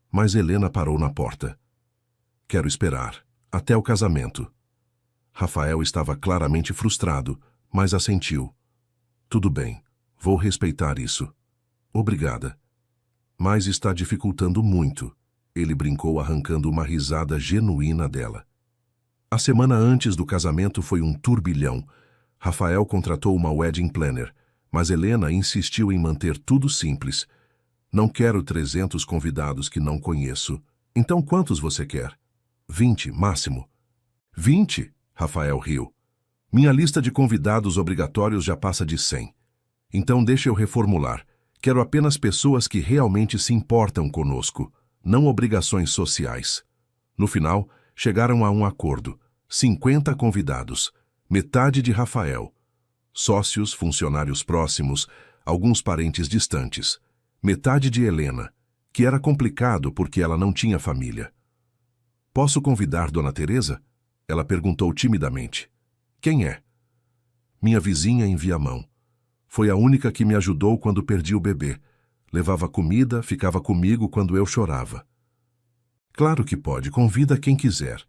Mas Helena parou na porta. Quero esperar, até o casamento. Rafael estava claramente frustrado, mas assentiu. Tudo bem, vou respeitar isso. Obrigada. Mas está dificultando muito, ele brincou arrancando uma risada genuína dela. A semana antes do casamento foi um turbilhão. Rafael contratou uma wedding planner, mas Helena insistiu em manter tudo simples. Não quero 300 convidados que não conheço. Então quantos você quer? 20, máximo. 20? Rafael riu. Minha lista de convidados obrigatórios já passa de 100. Então deixa eu reformular. Quero apenas pessoas que realmente se importam conosco, não obrigações sociais. No final, chegaram a um acordo. 50 convidados, metade de Rafael. Sócios, funcionários próximos, alguns parentes distantes. Metade de Helena, que era complicado porque ela não tinha família. Posso convidar Dona Teresa? Ela perguntou timidamente. Quem é? Minha vizinha em Viamão. Foi a única que me ajudou quando perdi o bebê. Levava comida, ficava comigo quando eu chorava. Claro que pode, convida quem quiser.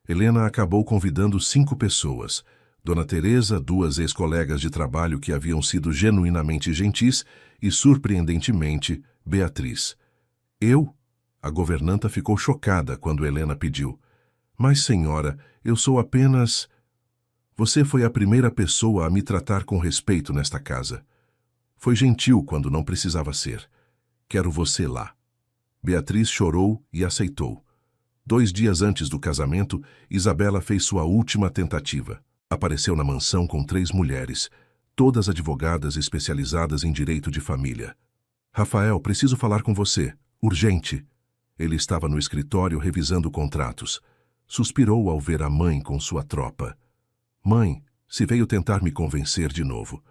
Helena acabou convidando 5 pessoas. Dona Teresa, 2 ex-colegas de trabalho que haviam sido genuinamente gentis e, surpreendentemente, Beatriz. Eu? A governanta ficou chocada quando Helena pediu: Mas, senhora, eu sou apenas... Você foi a primeira pessoa a me tratar com respeito nesta casa. Foi gentil quando não precisava ser. Quero você lá. Beatriz chorou e aceitou. 2 dias antes do casamento, Isabela fez sua última tentativa. Apareceu na mansão com 3 mulheres, todas advogadas especializadas em direito de família. Rafael, preciso falar com você. Urgente. Ele estava no escritório revisando contratos. Suspirou ao ver a mãe com sua tropa. Mãe, se veio tentar me convencer de novo.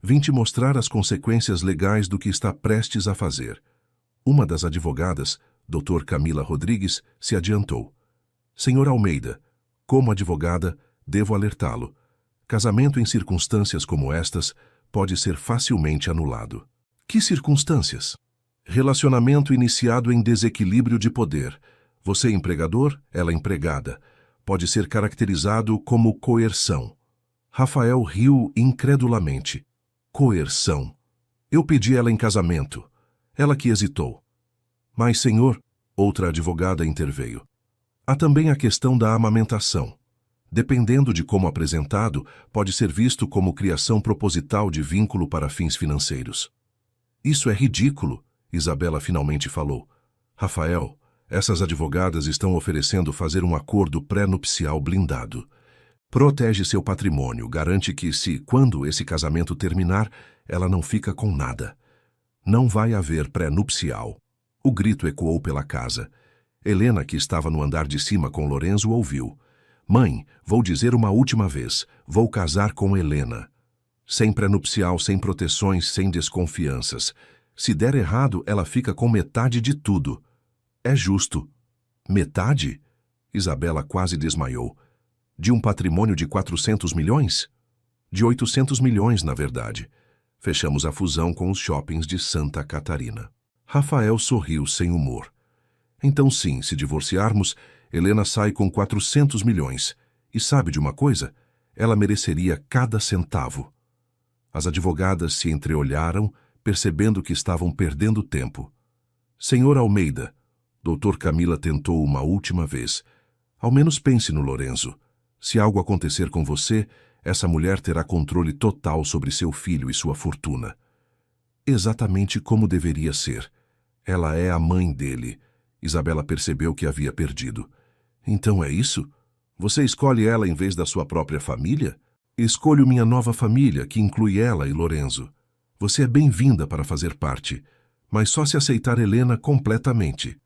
Vim te mostrar as consequências legais do que está prestes a fazer. Uma das advogadas, Dr. Camila Rodrigues, se adiantou. Senhor Almeida, como advogada, devo alertá-lo. Casamento em circunstâncias como estas pode ser facilmente anulado. Que circunstâncias? Relacionamento iniciado em desequilíbrio de poder. Você empregador, ela empregada. Pode ser caracterizado como coerção. Rafael riu incredulamente. Coerção. Eu pedi ela em casamento. Ela que hesitou. Mas, senhor, outra advogada interveio. Há também a questão da amamentação. Dependendo de como apresentado, pode ser visto como criação proposital de vínculo para fins financeiros. Isso é ridículo, Isabela finalmente falou. Rafael, essas advogadas estão oferecendo fazer um acordo pré-nupcial blindado. Protege seu patrimônio, garante que quando esse casamento terminar, ela não fica com nada. Não vai haver pré-nupcial. O grito ecoou pela casa. Helena, que estava no andar de cima com Lorenzo, ouviu. Mãe, vou dizer uma última vez, vou casar com Helena. Sem pré-nupcial, sem proteções, sem desconfianças. Se der errado, ela fica com metade de tudo. É justo. Metade? Isabela quase desmaiou. De um patrimônio de 400 milhões? De 800 milhões, na verdade. Fechamos a fusão com os shoppings de Santa Catarina. Rafael sorriu sem humor. Então sim, se divorciarmos, Helena sai com 400 milhões. E sabe de uma coisa? Ela mereceria cada centavo. As advogadas se entreolharam, percebendo que estavam perdendo tempo. Senhor Almeida, Dr. Camila tentou uma última vez. Ao menos pense no Lorenzo. Se algo acontecer com você, essa mulher terá controle total sobre seu filho e sua fortuna. Exatamente como deveria ser. Ela é a mãe dele. Isabela percebeu que havia perdido. Então é isso? Você escolhe ela em vez da sua própria família? Escolho minha nova família, que inclui ela e Lorenzo. Você é bem-vinda para fazer parte, mas só se aceitar Helena completamente.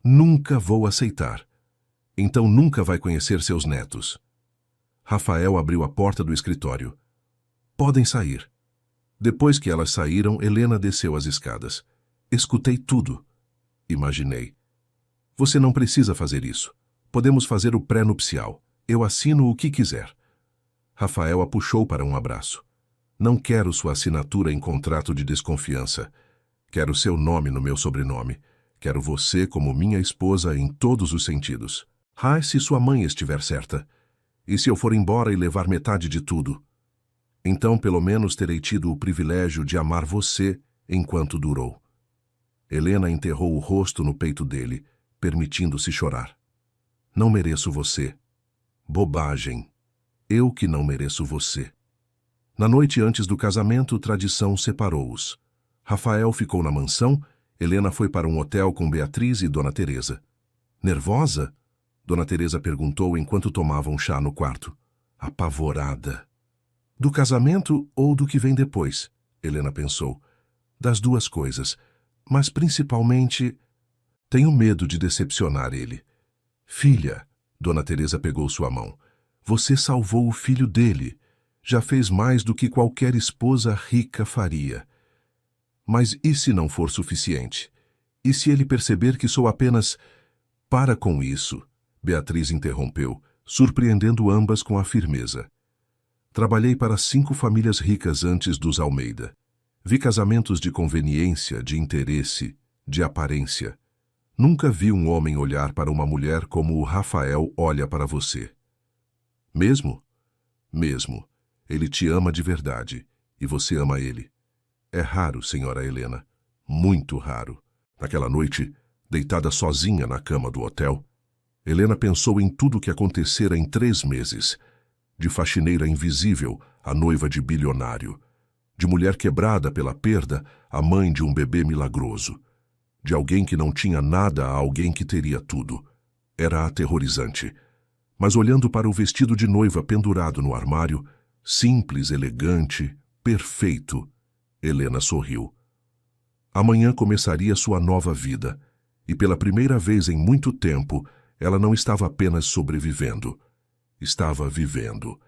Nunca vou aceitar. Então nunca vai conhecer seus netos. Rafael abriu a porta do escritório. Podem sair. Depois que elas saíram, Helena desceu as escadas. Escutei tudo. Imaginei. Você não precisa fazer isso. Podemos fazer o pré-nupcial. Eu assino o que quiser. Rafael a puxou para um abraço. Não quero sua assinatura em contrato de desconfiança. Quero seu nome no meu sobrenome. Quero você como minha esposa em todos os sentidos. Se sua mãe estiver certa. E se eu for embora e levar metade de tudo? Então, pelo menos, terei tido o privilégio de amar você enquanto durou. Helena enterrou o rosto no peito dele, permitindo-se chorar. Não mereço você. Bobagem. Eu que não mereço você. Na noite antes do casamento, tradição separou-os. Rafael ficou na mansão, Helena foi para um hotel com Beatriz e Dona Teresa. Nervosa? Dona Teresa perguntou enquanto tomavam chá no quarto. Apavorada. Do casamento ou do que vem depois? Helena pensou. Das duas coisas, mas principalmente... Tenho medo de decepcionar ele. Filha, Dona Teresa pegou sua mão. Você salvou o filho dele. Já fez mais do que qualquer esposa rica faria. Mas e se não for suficiente? E se ele perceber que sou apenas... Para com isso, Beatriz interrompeu, surpreendendo ambas com a firmeza. Trabalhei para 5 famílias ricas antes dos Almeida. Vi casamentos de conveniência, de interesse, de aparência. Nunca vi um homem olhar para uma mulher como o Rafael olha para você. Mesmo? Mesmo. Ele te ama de verdade, e você ama ele. É raro, senhora Helena. Muito raro. Naquela noite, Deitada sozinha na cama do hotel, Helena pensou em tudo o que acontecera em 3 meses. De faxineira invisível a noiva de bilionário. De mulher quebrada pela perda a mãe de um bebê milagroso. De alguém que não tinha nada a alguém que teria tudo. Era aterrorizante. Mas olhando para o vestido de noiva pendurado no armário, simples, elegante, perfeito, Helena sorriu. Amanhã começaria sua nova vida, e pela primeira vez em muito tempo, ela não estava apenas sobrevivendo. Estava vivendo.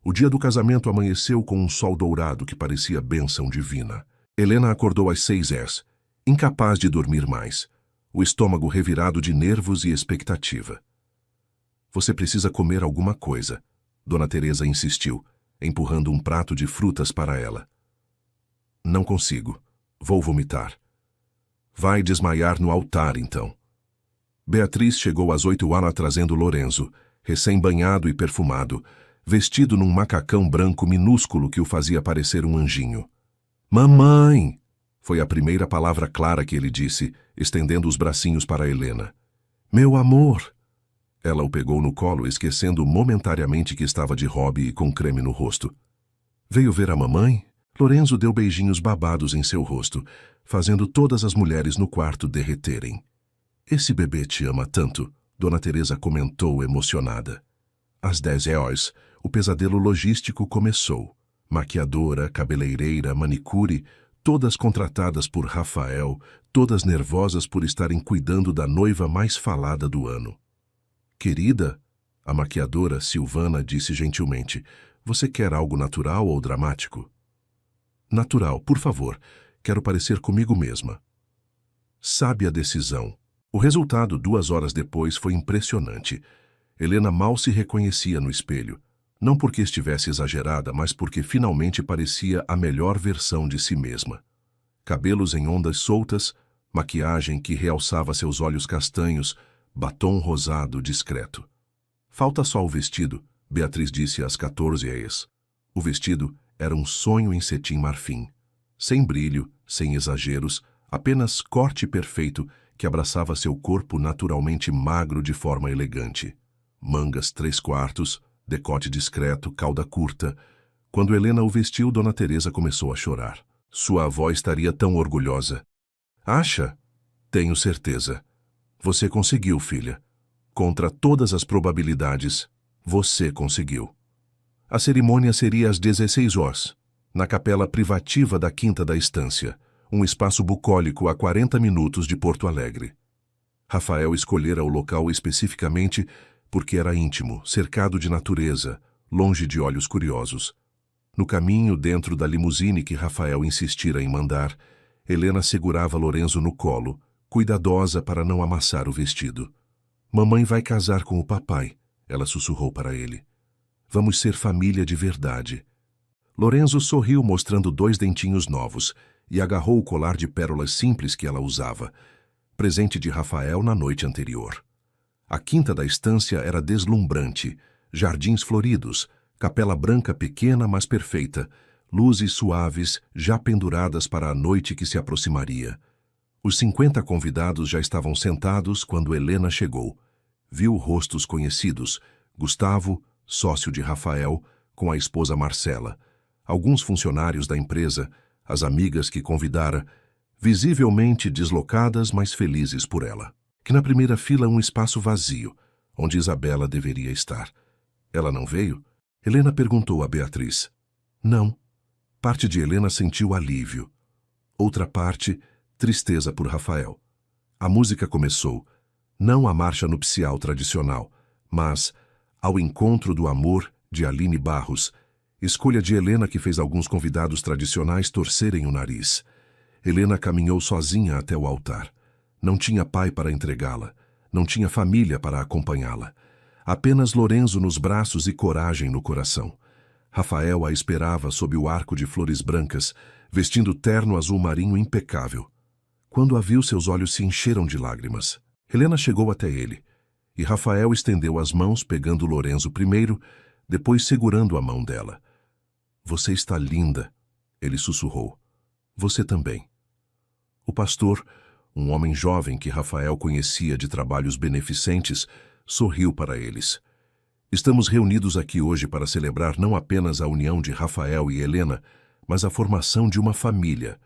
O dia do casamento amanheceu com um sol dourado que parecia bênção divina. Helena acordou às 6h, incapaz de dormir mais, o estômago revirado de nervos e expectativa. Você precisa comer alguma coisa, Dona Teresa insistiu, empurrando um prato de frutas para ela. Não consigo. Vou vomitar. Vai desmaiar no altar, então. Beatriz chegou às 8h trazendo Lorenzo, recém-banhado e perfumado, vestido num macacão branco minúsculo que o fazia parecer um anjinho. Mamãe! Foi a primeira palavra clara que ele disse, estendendo os bracinhos para Helena. Meu amor! Ela o pegou no colo, esquecendo momentaneamente que estava de hobby e com creme no rosto. Veio ver a mamãe? Lorenzo deu beijinhos babados em seu rosto, fazendo todas as mulheres no quarto derreterem. Esse bebê te ama tanto, Dona Teresa comentou emocionada. Às 10h, o pesadelo logístico começou. Maquiadora, cabeleireira, manicure, todas contratadas por Rafael, todas nervosas por estarem cuidando da noiva mais falada do ano. Querida, a maquiadora Silvana disse gentilmente, você quer algo natural ou dramático? Natural, por favor. Quero parecer comigo mesma. Sábia decisão. O resultado, 2 horas depois, foi impressionante. Helena mal se reconhecia no espelho. Não porque estivesse exagerada, mas porque finalmente parecia a melhor versão de si mesma. Cabelos em ondas soltas, maquiagem que realçava seus olhos castanhos, batom rosado discreto. Falta só o vestido, Beatriz disse às 14h. O vestido era um sonho em cetim marfim. Sem brilho, sem exageros, apenas corte perfeito que abraçava seu corpo naturalmente magro de forma elegante. Mangas 3/4, decote discreto, cauda curta. Quando Helena o vestiu, Dona Teresa começou a chorar. Sua avó estaria tão orgulhosa. Acha? Tenho certeza. Você conseguiu, filha. Contra todas as probabilidades, você conseguiu. A cerimônia seria às 16h, na capela privativa da Quinta da Estância, um espaço bucólico a 40 minutos de Porto Alegre. Rafael escolhera o local especificamente porque era íntimo, cercado de natureza, longe de olhos curiosos. No caminho, dentro da limusine que Rafael insistira em mandar, Helena segurava Lorenzo no colo, cuidadosa para não amassar o vestido. Mamãe vai casar com o papai, ela sussurrou para ele. Vamos ser família de verdade. Lorenzo sorriu mostrando 2 dentinhos novos e agarrou o colar de pérolas simples que ela usava, presente de Rafael na noite anterior. A Quinta da Estância era deslumbrante, jardins floridos, capela branca pequena mas perfeita, luzes suaves já penduradas para a noite que se aproximaria. Os 50 convidados já estavam sentados quando Helena chegou. Viu rostos conhecidos, Gustavo, sócio de Rafael, com a esposa Marcela, alguns funcionários da empresa, as amigas que convidara, visivelmente deslocadas, mas felizes por ela. Que na primeira fila um espaço vazio, onde Isabela deveria estar. Ela não veio? Helena perguntou a Beatriz. Não. Parte de Helena sentiu alívio. Outra parte, tristeza por Rafael. A música começou, não a marcha nupcial tradicional, mas Ao Encontro do Amor, de Aline Barros, escolha de Helena que fez alguns convidados tradicionais torcerem o nariz. Helena caminhou sozinha até o altar. Não tinha pai para entregá-la, não tinha família para acompanhá-la. Apenas Lorenzo nos braços e coragem no coração. Rafael a esperava sob o arco de flores brancas, vestindo terno azul marinho impecável. Quando a viu, seus olhos se encheram de lágrimas. Helena chegou até ele, e Rafael estendeu as mãos, pegando Lorenzo primeiro, depois segurando a mão dela. Você está linda, ele sussurrou. Você também. O pastor, um homem jovem que Rafael conhecia de trabalhos beneficentes, sorriu para eles. Estamos reunidos aqui hoje para celebrar não apenas a união de Rafael e Helena, mas a formação de uma família.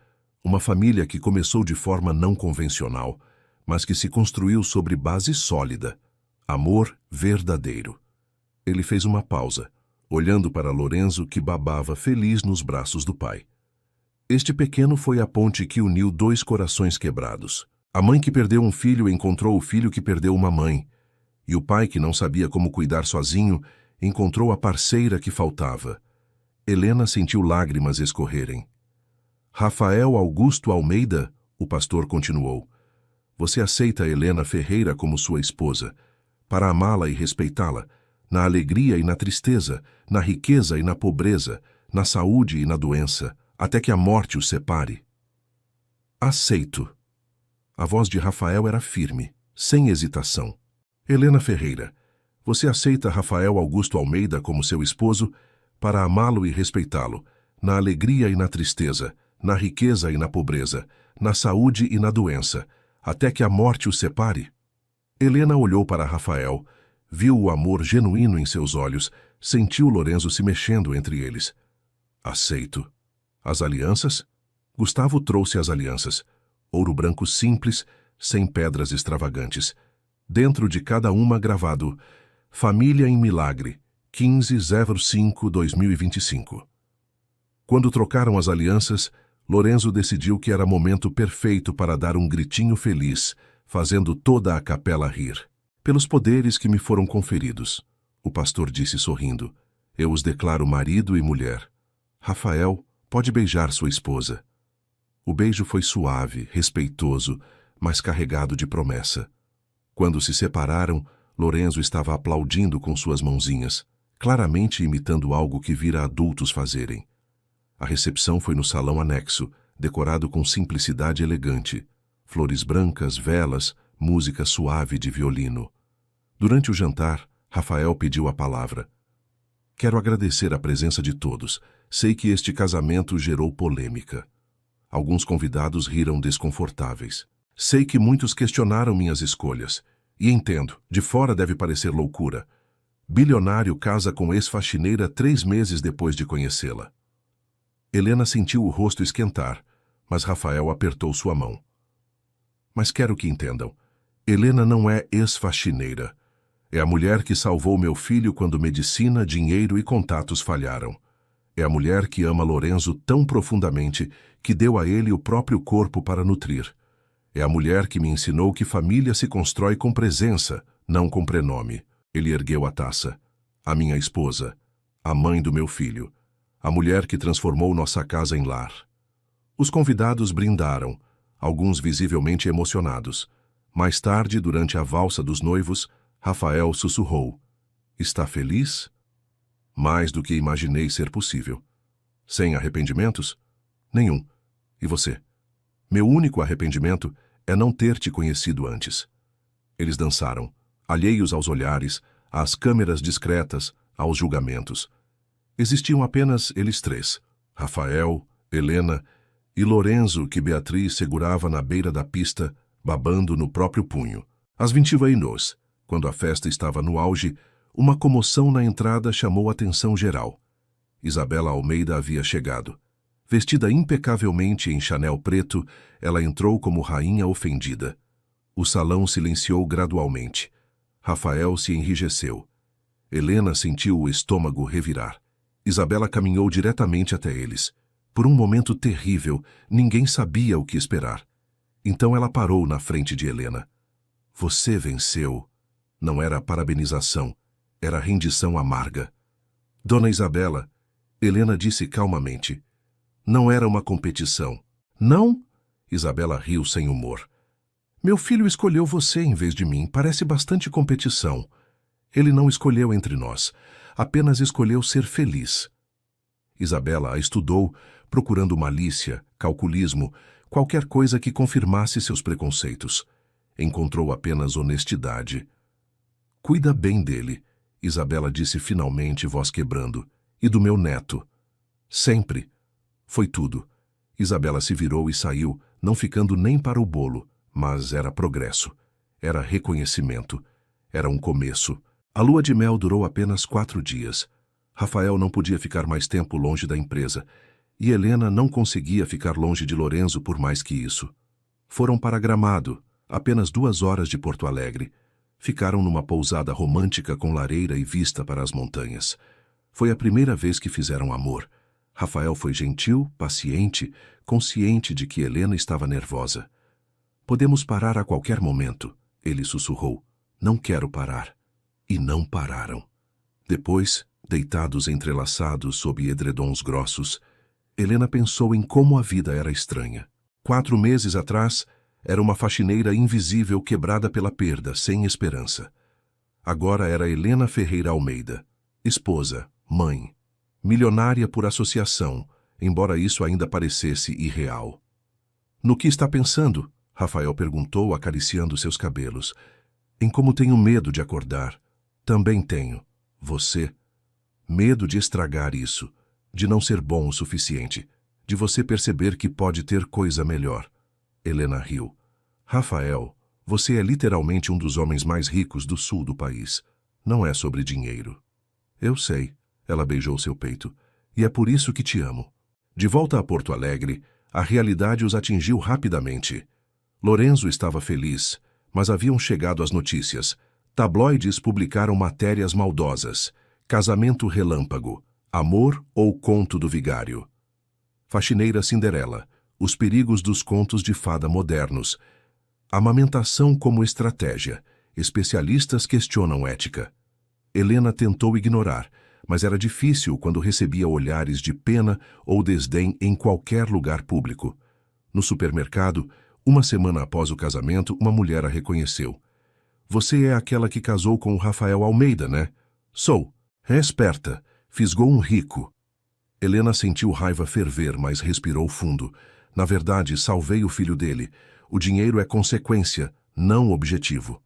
Uma família que começou de forma não convencional, mas que se construiu sobre base sólida. Amor verdadeiro. Ele fez uma pausa, olhando para Lorenzo que babava feliz nos braços do pai. Este pequeno foi a ponte que uniu dois corações quebrados. A mãe que perdeu um filho encontrou o filho que perdeu uma mãe. E o pai que não sabia como cuidar sozinho encontrou a parceira que faltava. Helena sentiu lágrimas escorrerem. Rafael Augusto Almeida, o pastor continuou. Você aceita Helena Ferreira como sua esposa, para amá-la e respeitá-la, na alegria e na tristeza, na riqueza e na pobreza, na saúde e na doença, até que a morte os separe. Aceito. A voz de Rafael era firme, sem hesitação. Helena Ferreira, você aceita Rafael Augusto Almeida como seu esposo para amá-lo e respeitá-lo, na alegria e na tristeza, na riqueza e na pobreza, na saúde e na doença, até que a morte os separe? Helena olhou para Rafael, viu o amor genuíno em seus olhos, sentiu Lorenzo se mexendo entre eles. Aceito. As alianças? Gustavo trouxe as alianças. Ouro branco simples, sem pedras extravagantes. Dentro de cada uma gravado, Família em Milagre, 15/05/2025. Quando trocaram as alianças, Lorenzo decidiu que era momento perfeito para dar um gritinho feliz, fazendo toda a capela rir. Pelos poderes que me foram conferidos, o pastor disse sorrindo, eu os declaro marido e mulher. Rafael, pode beijar sua esposa. O beijo foi suave, respeitoso, mas carregado de promessa. Quando se separaram, Lorenzo estava aplaudindo com suas mãozinhas, claramente imitando algo que vira adultos fazerem. A recepção foi no salão anexo, decorado com simplicidade elegante. Flores brancas, velas, música suave de violino. Durante o jantar, Rafael pediu a palavra. Quero agradecer a presença de todos. Sei que este casamento gerou polêmica. Alguns convidados riram desconfortáveis. Sei que muitos questionaram minhas escolhas. E entendo, de fora deve parecer loucura. Bilionário casa com ex-faxineira 3 meses depois de conhecê-la. Helena sentiu o rosto esquentar, mas Rafael apertou sua mão. Mas quero que entendam, Helena não é ex-faxineira. É a mulher que salvou meu filho quando medicina, dinheiro e contatos falharam. É a mulher que ama Lorenzo tão profundamente que deu a ele o próprio corpo para nutrir. É a mulher que me ensinou que família se constrói com presença, não com prenome. Ele ergueu a taça. A minha esposa, a mãe do meu filho, a mulher que transformou nossa casa em lar. Os convidados brindaram, alguns visivelmente emocionados. Mais tarde, durante a valsa dos noivos, Rafael sussurrou. Está feliz? Mais do que imaginei ser possível. Sem arrependimentos? Nenhum. E você? Meu único arrependimento é não ter te conhecido antes. Eles dançaram, alheios aos olhares, às câmeras discretas, aos julgamentos. Existiam apenas eles três, Rafael, Helena e Lorenzo, que Beatriz segurava na beira da pista, babando no próprio punho. Às 21h, quando a festa estava no auge, uma comoção na entrada chamou a atenção geral. Isabela Almeida havia chegado. Vestida impecavelmente em Chanel preto, ela entrou como rainha ofendida. O salão silenciou gradualmente. Rafael se enrijeceu. Helena sentiu o estômago revirar. Isabela caminhou diretamente até eles. Por um momento terrível, ninguém sabia o que esperar. Então ela parou na frente de Helena. Você venceu. Não era parabenização, era rendição amarga. Dona Isabela, Helena disse calmamente. Não era uma competição. Não? Isabela riu sem humor. Meu filho escolheu você em vez de mim. Parece bastante competição. Ele não escolheu entre nós. Apenas escolheu ser feliz. Isabela a estudou, procurando malícia, calculismo, qualquer coisa que confirmasse seus preconceitos. Encontrou apenas honestidade. Cuida bem dele, Isabela disse finalmente, voz quebrando. E do meu neto. Sempre. Foi tudo. Isabela se virou e saiu, não ficando nem para o bolo, Mas era progresso, era reconhecimento, era um começo. A lua de mel durou apenas 4 dias. Rafael não podia ficar mais tempo longe da empresa, e Helena não conseguia ficar longe de Lorenzo por mais que isso. Foram para Gramado, apenas 2 horas de Porto Alegre. Ficaram numa pousada romântica com lareira e vista para as montanhas. Foi a primeira vez que fizeram amor. Rafael foi gentil, paciente, consciente de que Helena estava nervosa. Podemos parar a qualquer momento, ele sussurrou. Não quero parar. E não pararam. Depois, deitados entrelaçados sob edredons grossos, Helena pensou em como a vida era estranha. 4 meses atrás, era uma faxineira invisível quebrada pela perda, sem esperança. Agora era Helena Ferreira Almeida, esposa, mãe, milionária por associação, embora isso ainda parecesse irreal. No que está pensando? Rafael perguntou, acariciando seus cabelos. Em como tenho medo de acordar. Também tenho. Você. Medo de estragar isso, de não ser bom o suficiente, de você perceber que pode ter coisa melhor. Helena riu. Rafael, você é literalmente um dos homens mais ricos do sul do país. Não é sobre dinheiro. Eu sei. Ela beijou seu peito. E é por isso que te amo. De volta a Porto Alegre, a realidade os atingiu rapidamente. Lorenzo estava feliz, mas haviam chegado as notícias. Tabloides publicaram matérias maldosas. Casamento relâmpago. Amor ou conto do vigário. Faxineira Cinderela. Os perigos dos contos de fada modernos. Amamentação como estratégia. Especialistas questionam ética. Helena tentou ignorar, mas era difícil quando recebia olhares de pena ou desdém em qualquer lugar público. No supermercado, 1 semana após o casamento, uma mulher a reconheceu. Você é aquela que casou com o Rafael Almeida, né? Sou. É esperta. Fisgou um rico. Helena sentiu raiva ferver, mas respirou fundo. Na verdade, salvei o filho dele. O dinheiro é consequência, não objetivo.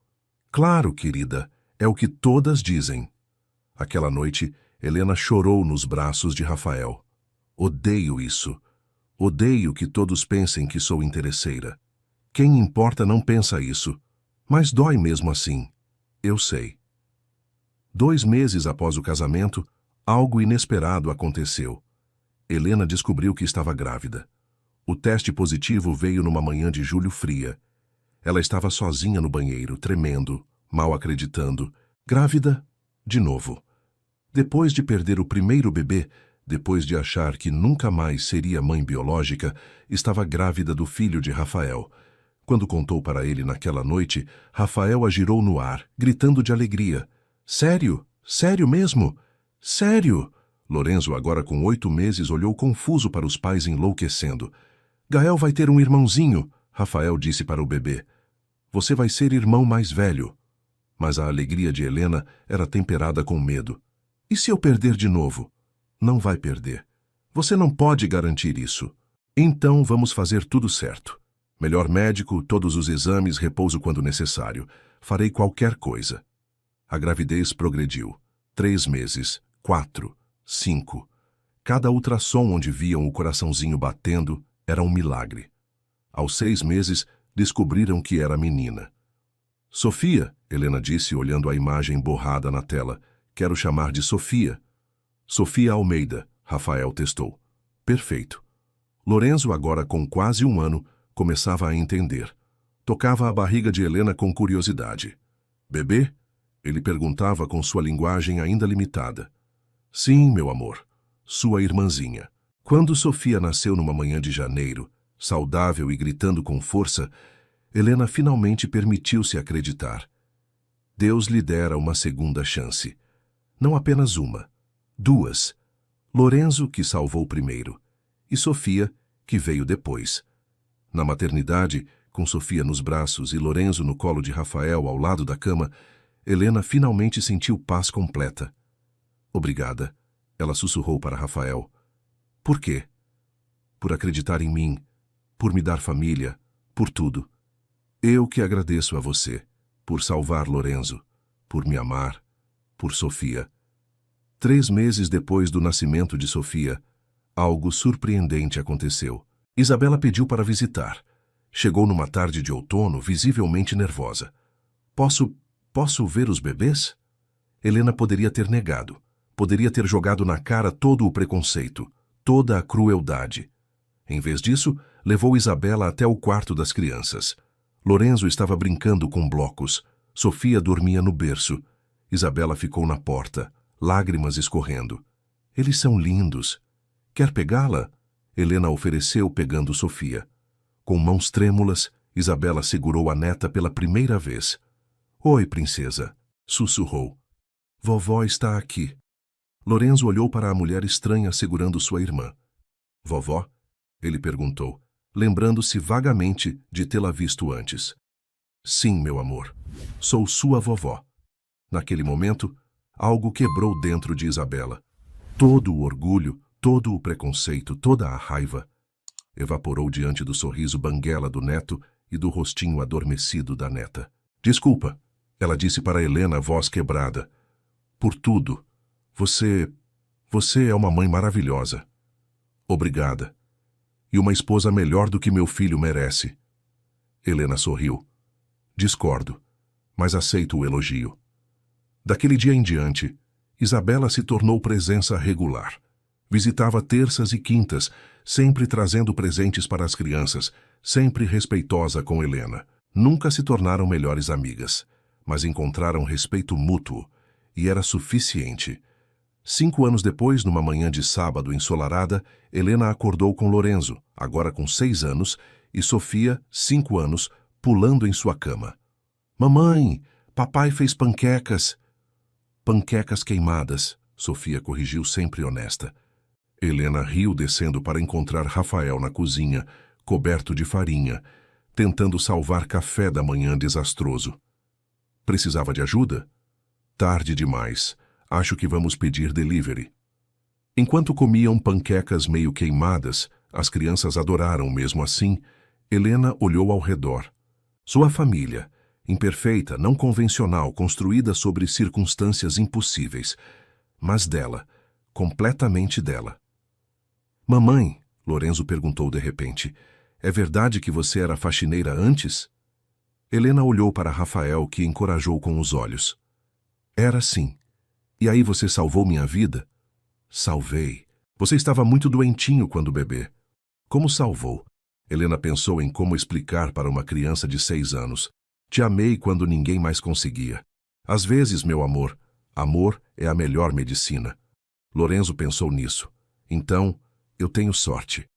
Claro, querida, é o que todas dizem. Aquela noite, Helena chorou nos braços de Rafael. Odeio isso. Odeio que todos pensem que sou interesseira. Quem importa não pensa isso. Mas dói mesmo assim. Eu sei. 2 meses após o casamento, algo inesperado aconteceu. Helena descobriu que estava grávida. O teste positivo veio numa manhã de julho fria. Ela estava sozinha no banheiro, tremendo, mal acreditando. Grávida? De novo. Depois de perder o primeiro bebê, depois de achar que nunca mais seria mãe biológica, estava grávida do filho de Rafael. Quando contou para ele naquela noite, Rafael a girou no ar, gritando de alegria. Sério? Sério mesmo? Sério? Lorenzo, agora com 8 meses, olhou confuso para os pais enlouquecendo. Gael vai ter um irmãozinho, Rafael disse para o bebê. Você vai ser irmão mais velho. Mas a alegria de Helena era temperada com medo. E se eu perder de novo? Não vai perder. Você não pode garantir isso. Então vamos fazer tudo certo. Melhor médico, todos os exames, repouso quando necessário. Farei qualquer coisa. A gravidez progrediu. 3 meses, 4, 5. Cada ultrassom onde viam o coraçãozinho batendo era um milagre. Aos 6 meses, descobriram que era menina. Sofia, Helena disse olhando a imagem borrada na tela. Quero chamar de Sofia. Sofia Almeida, Rafael testou. Perfeito. Lorenzo, agora com quase 1 ano, começava a entender. Tocava a barriga de Helena com curiosidade. Bebê? Ele perguntava com sua linguagem ainda limitada. Sim, meu amor. Sua irmãzinha. Quando Sofia nasceu numa manhã de janeiro, saudável e gritando com força, Helena finalmente permitiu-se acreditar. Deus lhe dera uma segunda chance. Não apenas uma. 2. Lorenzo, que salvou primeiro, e Sofia, que veio depois. Na maternidade, com Sofia nos braços e Lorenzo no colo de Rafael ao lado da cama, Helena finalmente sentiu paz completa. Obrigada, ela sussurrou para Rafael. Por quê? Por acreditar em mim, por me dar família, por tudo. Eu que agradeço a você, por salvar Lorenzo, por me amar, por Sofia. 3 meses depois do nascimento de Sofia, algo surpreendente aconteceu. Isabela pediu para visitar. Chegou numa tarde de outono, visivelmente nervosa. Posso ver os bebês? Helena poderia ter negado. Poderia ter jogado na cara todo o preconceito, toda a crueldade. Em vez disso, levou Isabela até o quarto das crianças. Lorenzo estava brincando com blocos. Sofia dormia no berço. Isabela ficou na porta, lágrimas escorrendo. Eles são lindos. Quer pegá-la? Helena ofereceu, pegando Sofia. Com mãos trêmulas, Isabela segurou a neta pela primeira vez. Oi, princesa, sussurrou. Vovó está aqui. Lorenzo olhou para a mulher estranha segurando sua irmã. Vovó? Ele perguntou, lembrando-se vagamente de tê-la visto antes. Sim, meu amor. Sou sua vovó. Naquele momento, algo quebrou dentro de Isabela. Todo o orgulho, todo o preconceito, toda a raiva evaporou diante do sorriso banguela do neto e do rostinho adormecido da neta. Desculpa, ela disse para Helena, voz quebrada. Por tudo. Você é uma mãe maravilhosa. Obrigada. E uma esposa melhor do que meu filho merece. Helena sorriu. Discordo, mas aceito o elogio. Daquele dia em diante, Isabela se tornou presença regular. Visitava terças e quintas, sempre trazendo presentes para as crianças, sempre respeitosa com Helena. Nunca se tornaram melhores amigas, mas encontraram respeito mútuo, e era suficiente. 5 anos depois, numa manhã de sábado ensolarada, Helena acordou com Lorenzo, agora com 6 anos, e Sofia, 5 anos, pulando em sua cama. Mamãe, papai fez panquecas. Panquecas queimadas, Sofia corrigiu, sempre honesta. Helena riu, descendo para encontrar Rafael na cozinha, coberto de farinha, tentando salvar café da manhã desastroso. Precisava de ajuda? Tarde demais. Acho que vamos pedir delivery. Enquanto comiam panquecas meio queimadas, as crianças adoraram mesmo assim. Helena olhou ao redor. Sua família, imperfeita, não convencional, construída sobre circunstâncias impossíveis, mas dela, completamente dela. Mamãe, Lorenzo perguntou de repente, é verdade que você era faxineira antes? Helena olhou para Rafael, que encorajou com os olhos. Era sim. E aí você salvou minha vida? Salvei. Você estava muito doentinho quando bebê. Como salvou? Helena pensou em como explicar para uma criança de 6 anos. Te amei quando ninguém mais conseguia. Às vezes, meu amor, amor é a melhor medicina. Lorenzo pensou nisso. Então, eu tenho sorte.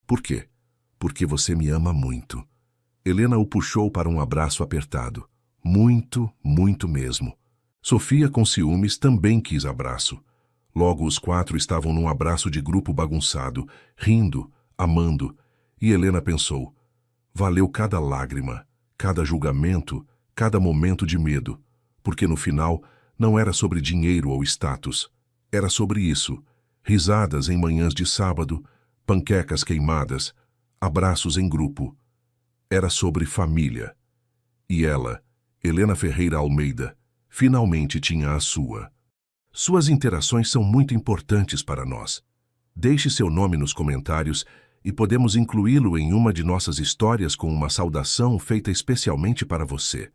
Por quê? Porque você me ama muito. Helena o puxou para um abraço apertado. Muito, muito mesmo. Sofia, com ciúmes, também quis abraço. Logo os 4 estavam num abraço de grupo bagunçado, rindo, amando, e Helena pensou, valeu cada lágrima, cada julgamento, cada momento de medo, porque no final não era sobre dinheiro ou status, era sobre isso, risadas em manhãs de sábado, panquecas queimadas, abraços em grupo. Era sobre família. E ela, Helena Ferreira Almeida, finalmente tinha a sua. Suas interações são muito importantes para nós. Deixe seu nome nos comentários e podemos incluí-lo em uma de nossas histórias com uma saudação feita especialmente para você.